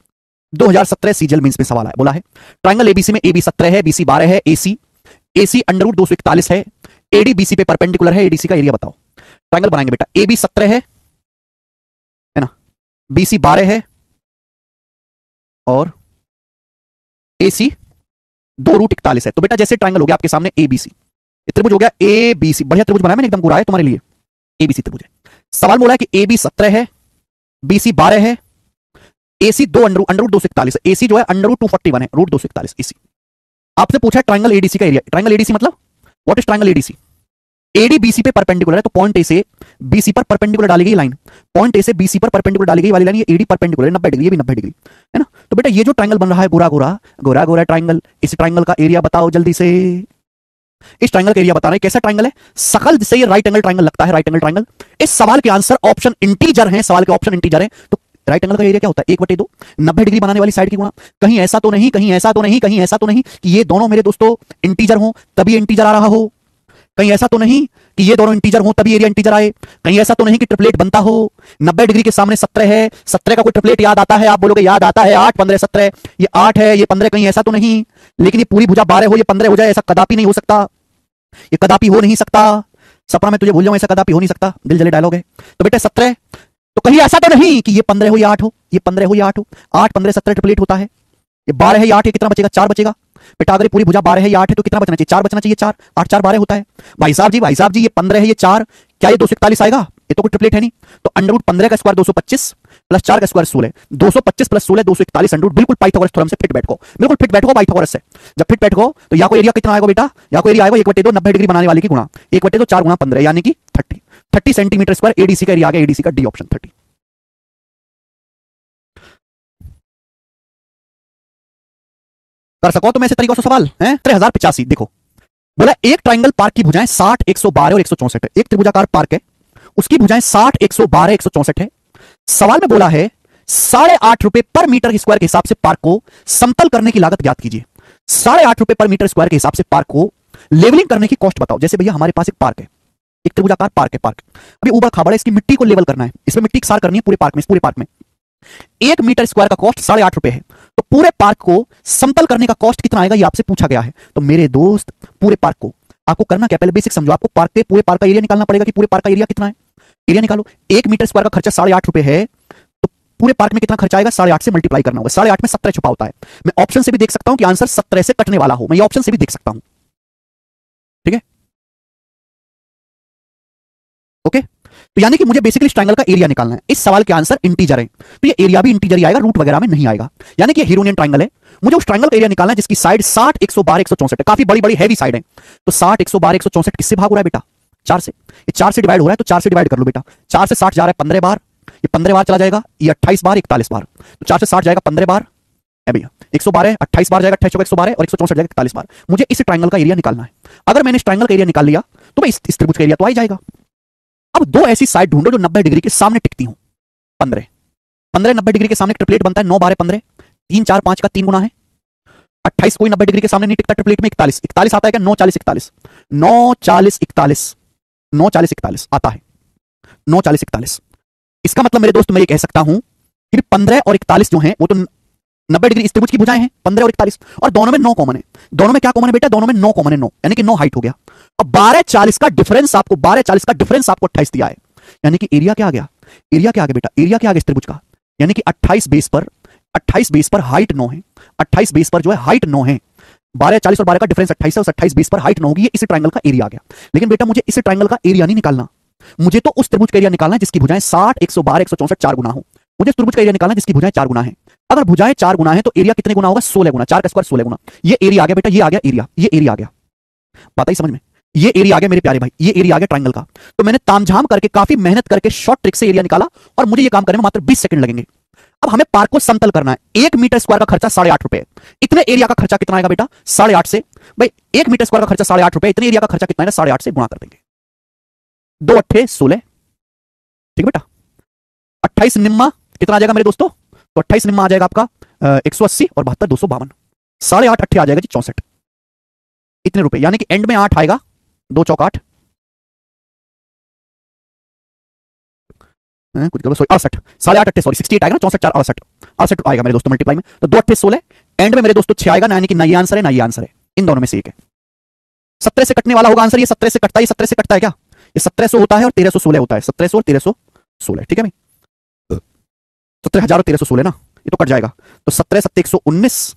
2017 CGL means में सवाल आया, बोला है ट्रायंगल एबीसी में एबी 17 है, बीसी 12 है, एसी अंडर रूट 241 है, एडी बीसी पे परपेंडिकुलर है, एडीसी का एरिया बताओ। ट्रायंगल बनाएंगे बेटा, एबी 17 है ना, बीसी 12 है और एसी 2√41 है। तो बेटा जैसे ट्रायंगल हो गया आपके सामने एबीसी, त्रिभुज हो गया एबीसी, बढ़िया त्रिभुज बनाया मैंने, एकदम पूरा है तुम्हारे लिए, एबीसी त्रिभुज है। सवाल बोला है कि एबी 17 है, बीसी 12 है, एसी 2 अंडर रूट 241 है, एसी जो है अंडर रूट 241 है, रूट 241 एसी। आपसे पूछा है ट्रायंगल एडीसी का एरिया। ट्रायंगल एडीसी मतलब what is triangle ADC? AD BC पे परपेंडिकुलर है, तो पॉइंट ए से बीसी पर परपेंडिकुलर डाली गई लाइन, पॉइंट ए से बीसी पर परपेंडिकुलर डाली गई वाली लाइन, ये एडी परपेंडिकुलर है 90 डिग्री, ये भी 90 डिग्री है ना। तो बेटा ये जो ट्रायंगल बन रहा है गोरा गोरा गोरा गोरा ट्रायंगल, इस ट्रायंगल का एरिया बताओ जल्दी से। इस ट्रायंगल का एरिया बता रहे हैं, कैसा ट्रायंगल है? सकल से ये राइट एंगल ट्रायंगल लगता है, राइट एंगल ट्रायंगल। इस सवाल के आंसर ऑप्शन इंटीजर है, सवाल के ऑप्शन इंटीजर है। तो राइट एंगल का एरिया क्या होता है? 1/2, 90 डिग्री बनाने वाली साइड की गुणा। कहीं ऐसा तो नहीं, कहीं ऐसा तो नहीं, कहीं ऐसा तो नहीं कि ये दोनों मेरे दोस्तों इंटीजर हो तभी इंटीजर आ रहा हो, कहीं ऐसा तो नहीं कि ये दोनों इंटीजर हो तभी एरिया इंटीजर आए, कहीं ऐसा तो नहीं कि ट्रिपलेट बनता हो। 90 डिग्री के सामने 17 है, 17 का कोई ट्रिपलेट याद आता है? आप बोलोगे याद आता है, 8 15 17, ये 8 है, ये 15, कहीं ऐसा तो नहीं। लेकिन ये पूरी भुजा 12 हो, ये 15 हो जाए, ऐसा कदापि नहीं हो सकता, ये कदापि हो नहीं सकता। सपना में तुझे भूल जाऊं, ऐसा कदापि हो नहीं सकता, दिल जले डायलॉग है। तो बेटा 17, तो कहीं ऐसा तो नहीं कि ये 15 हो या 8 हो, ये 15 हो या 8 हो, 8 15 17 ट्रिपलेट होता है। ये 12 है या 8 है, कितना बचेगा? 4 बचेगा। बेटा अगर पूरी भुजा 12 है या 8 है तो कितना बचना चाहिए? 4 बचना चाहिए, 4 8 4 12 होता है। भाई साहब जी ये 15 है, ये 4, क्या ये 241 आएगा? ये तो कोई ट्रिपलेट है नहीं। तो अंडर रूट 15 का स्क्वायर 225 प्लस 4 का स्क्वायर 16, 225 प्लस 16 241 अंडर रूट, बिल्कुल पाइथागोरस थ्योरम से फिट बैठो, बिल्कुल फिट बैठो पाइथागोरस से। जब फिट बैठो तो या कोई एरिया कितना आएगा बेटा? या कोई एरिया आएगा 1/2 90 डिग्री बनाने वाले की गुणा 1/2 4 गुणा 15 यानी कि 30 सेंटीमीटर स्क्वायर एडीसी का एरिया आ गया, एडीसी का डी ऑप्शन 30। कर सको तो मैं ऐसे तरीकों से सवाल है। 3085 देखो, बोला एक ट्रायंगल पार्क की भुजाएं 60 112 और 164 है। एक त्रिभुजाकार पार्क है, उसकी भुजाएं 60 112 164 है। सवाल में बोला है 8.5 रुपए पर मीटर स्क्वायर के हिसाब से पार्क को समतल करने की लागत ज्ञात कीजिए। 8.5 रुपए पर मीटर स्क्वायर के हिसाब से पार्क को लेवलिंग करने की कॉस्ट बताओ। जैसे भैया हमारे पास एक पार्क है, एक त्रिभुजाकार पार्क है, पार्क अभी ऊबड़ खाबड़ है, इसकी मिट्टी को लेवल करना है, इसमें मिट्टी सार करनी है पूरे पार्क में, इस पूरे पार्क में 1 मीटर स्क्वायर का कॉस्ट 8.5 रुपए है। तो पूरे पार्क को समतल करने का कॉस्ट कितना आएगा ये आपसे पूछा गया है। तो मेरे दोस्त पूरे पार्क को आपको करना क्या, पहले बेसिक समझो, आपको पार्क के पूरे पार्क का एरिया निकालना पड़ेगा कि पूरे पार्क का एरिया कितना है। एरिया निकालो, 1 मीटर स्क्वायर का खर्चा 8.5 रुपए है, तो पूरे पार्क में कितना खर्चा आएगा? 8.5 से मल्टीप्लाई करना होगा। 8.5 में 17 छुपा होता है। मैं ऑप्शन से भी देख सकता हूं कि आंसर 17 से कटने वाला हो, मैं ये ऑप्शन से भी देख सकता हूं। ठीक है, ओके। तो यानी कि मुझे बेसिकली इस ट्रायंगल का एरिया निकालना है। इस सवाल के आंसर इंटीजर है, तो ये एरिया भी इंटीजर ही आएगा, रूट वगैरह में नहीं आएगा। यानी कि ये हीरोनियन ट्रायंगल है, मुझे उस ट्रायंगल का एरिया निकालना है जिसकी साइड 60 112 164 है, काफी बड़ी बड़ी हैवी साइड है। तो 60 112 164 किससे भाग हो रहा है बेटा? 4 से। ये 4 से डिवाइड हो रहा है, तो 4 से डिवाइड कर लो बेटा। 4 से 60 जा रहा है 15 बार, ये 15 बार चला जाएगा, ये 28 बार 41 बार, तो 4 से 60 जाएगा 15 बार है भैया, 112 28 बार जाएगा, 28 112 और 164 जाएगा 41 बार। मुझे इस ट्रायंगल का एरिया निकालना है। अगर मैंने इस ट्रायंगल का एरिया निकाल लिया तो मैं इस त्रिभुज का एरिया तो आ ही जाएगा। अब दो ऐसी साइड ढूंढो जो 90 डिग्री के सामने टिकती हूं। 15 15 90 डिग्री के सामने ट्रिपलेट बनता है, 9 12 15, 3 4 5 का 3 गुना है। 28 कोई 90 डिग्री के सामने नहीं टिकता ट्रिपलेट में। 41 41 आता है क्या? 9 40 41 9 40 41 9 40 41 आता है, 9 40 41। इसका मतलब मेरे दोस्त मैं ये कह सकता हूं कि 15 और 41 जो हैं वो तो 90 डिग्री इस त्रिभुज की भुजाएं हैं, 15 और 41, और दोनों में 9 कॉमन है। दोनों में क्या कॉमन है बेटा? दोनों में 9 कॉमन है, 9 यानी कि 9 हाइट हो गया। अब 12 40 का डिफरेंस आपको 28 दिया है, यानी कि एरिया क्या आ गया? एरिया क्या आ गया बेटा? एरिया क्या आ गया इस त्रिभुज का? यानी कि 28 बेस पर हाइट 9 है, 28 बेस पर जो है हाइट 9 है। 12 40 और 12 का डिफरेंस 28 है, उस 28 बेस पर हाइट 9 होगी। ये इस ट्रायंगल का एरिया आ गया। लेकिन बेटा मुझे इस ट्रायंगल का एरिया नहीं निकालना, मुझे तो उस त्रिभुज का एरिया निकालना है जिसकी भुजाएं 60 112 164 4 गुना हो। मुझे त्रिभुज का एरिया निकालना जिसकी भुजाएं 4 गुना है। अगर भुजाएं 4 गुना है तो एरिया कितने गुना होगा? 16 गुना। 4 का स्क्वायर 16 गुना। ये एरिया आ गया बेटा, ये आ गया एरिया, ये एरिया आ गया। बात आई समझ में? ये एरिया आ गया मेरे प्यारे भाई, ये एरिया आ गया ट्रायंगल का। तो मैंने तामझाम करके, काफी मेहनत करके, शॉर्ट ट्रिक से एरिया निकाला और मुझे ये काम करने में मात्र 20 सेकंड लगेंगे। अब हमें पार्क को समतल करना है। 1 मीटर स्क्वायर का खर्चा 8.5 रुपए। इतने एरिया का खर्चा कितना आएगा बेटा? 8.5 से भाई 1 मीटर स्क्वायर का खर्चा 8.5 रुपए, इतने एरिया का खर्चा कितना है? 8.5 से गुणा कर देंगे। 2 अट्ठे 16, ठीक है बेटा। 28 निम्मा कितना आ जाएगा मेरे दोस्तों? तो 28 निम्मा आ जाएगा आपका 180 और 72 252। 8.5 अट्ठे आ जाएगा जी 64, इतने रुपए। यानी कि एंड में 8 आएगा, 2 चौक 8, कुछ करो 68, 8.5 अट्ठे सॉरी 68 आएगा ना, 64 4 68, 68 आएगा मेरे दोस्तों मल्टीप्लाई में। तो 2 अट्ठे 16, एंड में मेरे दोस्तों 6 आएगा ना, यानी कि ना ये आंसर है ना ये आंसर है, इन दोनों में से एक है। 17 से कटने वाला होगा आंसर। ये 17 से कटता है, ये 17 से कटता है क्या? ये 1700 होता है और 1316 होता है, 1700 और 1316, ठीक है भाई। 17,000 और 1316 ना, ये तो कट जाएगा। तो 17 7 119,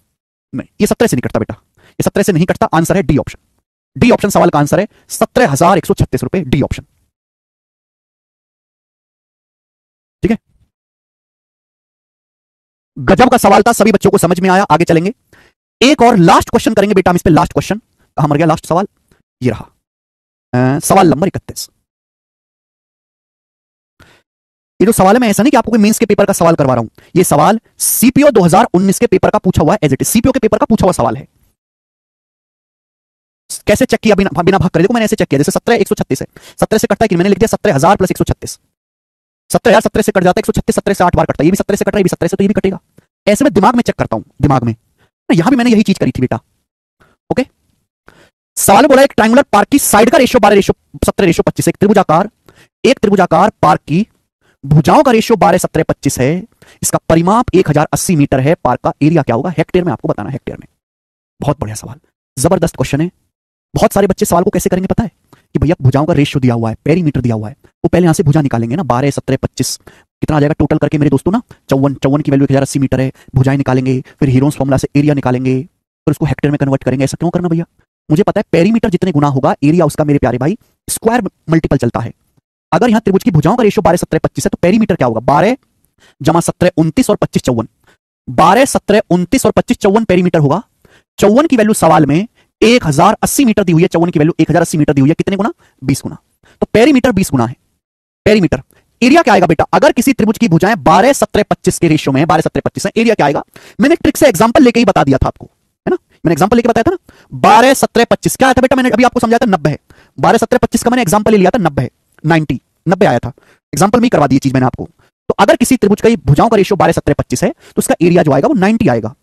नहीं ये 17 से नहीं कटता बेटा, ये 17 से नहीं कटता। आंसर है डी ऑप्शन। डी ऑप्शन सवाल का आंसर है 17,136 रुपए, डी ऑप्शन, ठीक है। गजब का सवाल था, सभी बच्चों को समझ में आया। आगे चलेंगे, एक और लास्ट क्वेश्चन करेंगे बेटा हम इस पे। लास्ट क्वेश्चन कहां मर गया? लास्ट सवाल ये रहा, सवाल नंबर 31। ये जो सवाल है, मैं ऐसा नहीं कि आपको कोई मेंस के पेपर का सवाल करवा रहा हूं, ये सवाल सीपीओ 2019 के पेपर का पूछा हुआ है, एज इट इज सीपीओ के पेपर का पूछा हुआ सवाल है। कैसे चेक किया? बिना भाग करे। देखो मैंने ऐसे चेक किया, जैसे 17,136 है, 17 से कटता है कि मैंने लिख दिया 17,000 प्लस 136। 17,000 17 से कट जाता है, 136 17 से 8 बार कटता है, ये भी 17 से कट रहा है, ये भी 17 से, तो ये भी कटेगा। ऐसे में दिमाग में चेक करता हूं, दिमाग में। यहां भी मैंने यही चीज करी थी बेटा, ओके। सवाल बोला एक ट्रायंगुलर पार्क की साइड का रेशियो 12 रेशियो 17 रेशियो 25, एक त्रिभुजाकार पार्क की भुजाओं का रेशियो 12 17 25 है। इसका परिमाप 1080 मीटर है। पार्क का एरिया क्या होगा? हेक्टेयर में आपको बताना, हेक्टेयर में। बहुत बढ़िया सवाल, जबरदस्त क्वेश्चन है। बहुत सारे बच्चे सवाल को कैसे करेंगे पता है? कि भैया भुजाओं का रेशियो दिया हुआ है, पेरीमीटर दिया हुआ है, वो पहले यहां से भुजा निकालेंगे ना, 12 17 25 कितना आ जाएगा टोटल करके मेरे दोस्तों ना? 54 की वैल्यू 1080 मीटर है। भुजाएं निकालेंगे, फिर हीरोन्स फॉर्मूला से एरिया निकालेंगे, फिर उसको हेक्टेयर में कन्वर्ट करेंगे। ऐसा क्यों करना भैया? मुझे पता है पेरीमीटर जितने गुना होगा एरिया उसका मेरे प्यारे भाई स्क्वायर मल्टीपल चलता है। अगर यहां त्रिभुज की भुजाओं का रेशियो 12 17 25 है तो पेरीमीटर क्या होगा? 12 जमा 17 29 और 25 54। 12 17 29 और 25 54 पेरीमीटर होगा। 54 की वैल्यू सवाल में 1080 मीटर दी हुई है। 54 की वैल्यू 1080 मीटर दी हुई है। कितने गुना? 20 गुना। तो पेरीमीटर 20 गुना है। पेरीमीटर एरिया क्या आएगा बेटा? अगर किसी त्रिभुज की भुजाएं 12 17 25 के रेशियो में है, 12 17 25 है, एरिया क्या आएगा? मैंने ट्रिक से एग्जांपल लेके ही बता दिया था आपको, है ना? मैंने एग्जांपल लेके बताया था ना। 12 17 25 क्या आया था बेटा? मैंने अभी आपको समझाया था 90 है। 12 17 25 का मैंने एग्जांपल ले लिया था, 90 है, 90 आया था। एग्जांपल में ही करवा दी चीज मैंने आपको। तो अगर किसी त्रिभुज का भुजाओं का रेशियो 12 17 25 है तो उसका एरिया जो आएगा वो 90 आएगा।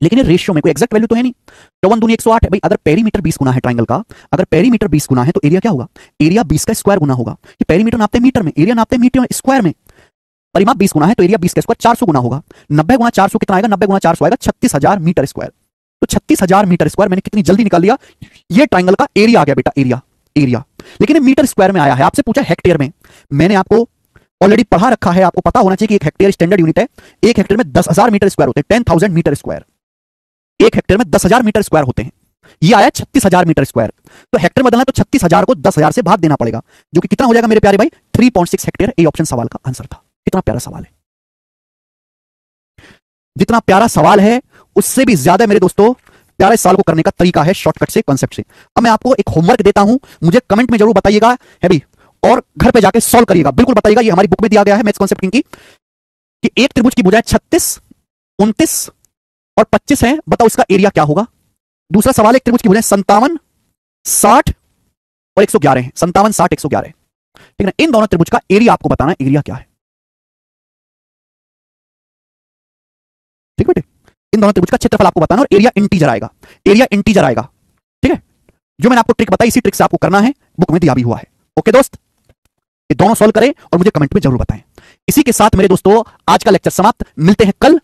लेकिन ये रेशियो में कोई एग्जैक्ट वैल्यू तो है नहीं। 54 दूनी 108 है भाई। अगर पेरीमीटर 20 गुना है ट्रायंगल का, अगर पेरीमीटर 20 गुना है तो एरिया क्या होगा? एरिया 20 का स्क्वायर गुना होगा। ये पेरीमीटर नापते हैं मीटर में, एरिया नापते हैं मीटर स्क्वायर में। परिमाप 20 गुना है तो एरिया 20 का स्क्वायर 400 गुना होगा। 90 गुना 400 कितना आएगा? 90 गुना 400 आएगा 36,000 मीटर स्क्वायर। तो 36,000 मीटर स्क्वायर मैंने कितनी जल्दी निकाल लिया। ये ट्रायंगल का एरिया आ गया बेटा, एरिया। लेकिन ये मीटर स्क्वायर में आया है। आपसे पूछा हेक्टेयर में। मैंने आपको ऑलरेडी पढ़ा रखा है, आपको पता होना चाहिए कि एक हेक्टेयर स्टैंडर्ड यूनिट है। एक हेक्टेयर में 10,000 मीटर स्क्वायर होते हैं, 10,000 मीटर स्क्वायर। एक हेक्टेयर में 10,000 मीटर स्क्वायर होते हैं। ये आया 36,000 मीटर स्क्वायर। तो हेक्टेयर बदलना तो 36,000 को 10,000 से भाग देना पड़ेगा, जो कि कितना हो जाएगा मेरे प्यारे भाई? 3.6 हेक्टेयर। ए ऑप्शन सवाल का आंसर था। कितना प्यारा सवाल है। जितना प्यारा सवाल है उससे भी ज्यादा मेरे दोस्तों प्यारे सवाल को करने का तरीका है, शॉर्टकट से, कॉन्सेप्ट से। अब मैं आपको एक होमवर्क देता हूं, मुझे कमेंट में जरूर बताइएगा है भी, और घर पे जाके सॉल्व करिएगा। बिल्कुल बताइएगा, ये हमारी बुक में दिया गया है मैथ्स कॉन्सेप्ट की, कि एक त्रिभुज की भुजाएं 36 29 और 25 है, बताओ इसका एरिया क्या होगा। दूसरा सवाल, एक त्रिभुज की भुजाएं 57 60 और 111 है। 57 60 111 है, ठीक है ना? इन दोनों त्रिभुज का एरिया आपको बताना है, एरिया क्या है। ठीक है बेटे, इन दोनों त्रिभुज का क्षेत्रफल आपको बताना और एरिया इंटीजर आएगा, एरिया इंटीजर आएगा। ठीक है, जो मैंने आपको ट्रिक बताई इसी ट्रिक से आपको करना है, बुक में दिया भी हुआ है। ओके दोस्त, ये दोनों सॉल्व करें और मुझे कमेंट में जरूर बताएं। इसी के साथ मेरे दोस्तों आज का लेक्चर समाप्त। मिलते हैं कल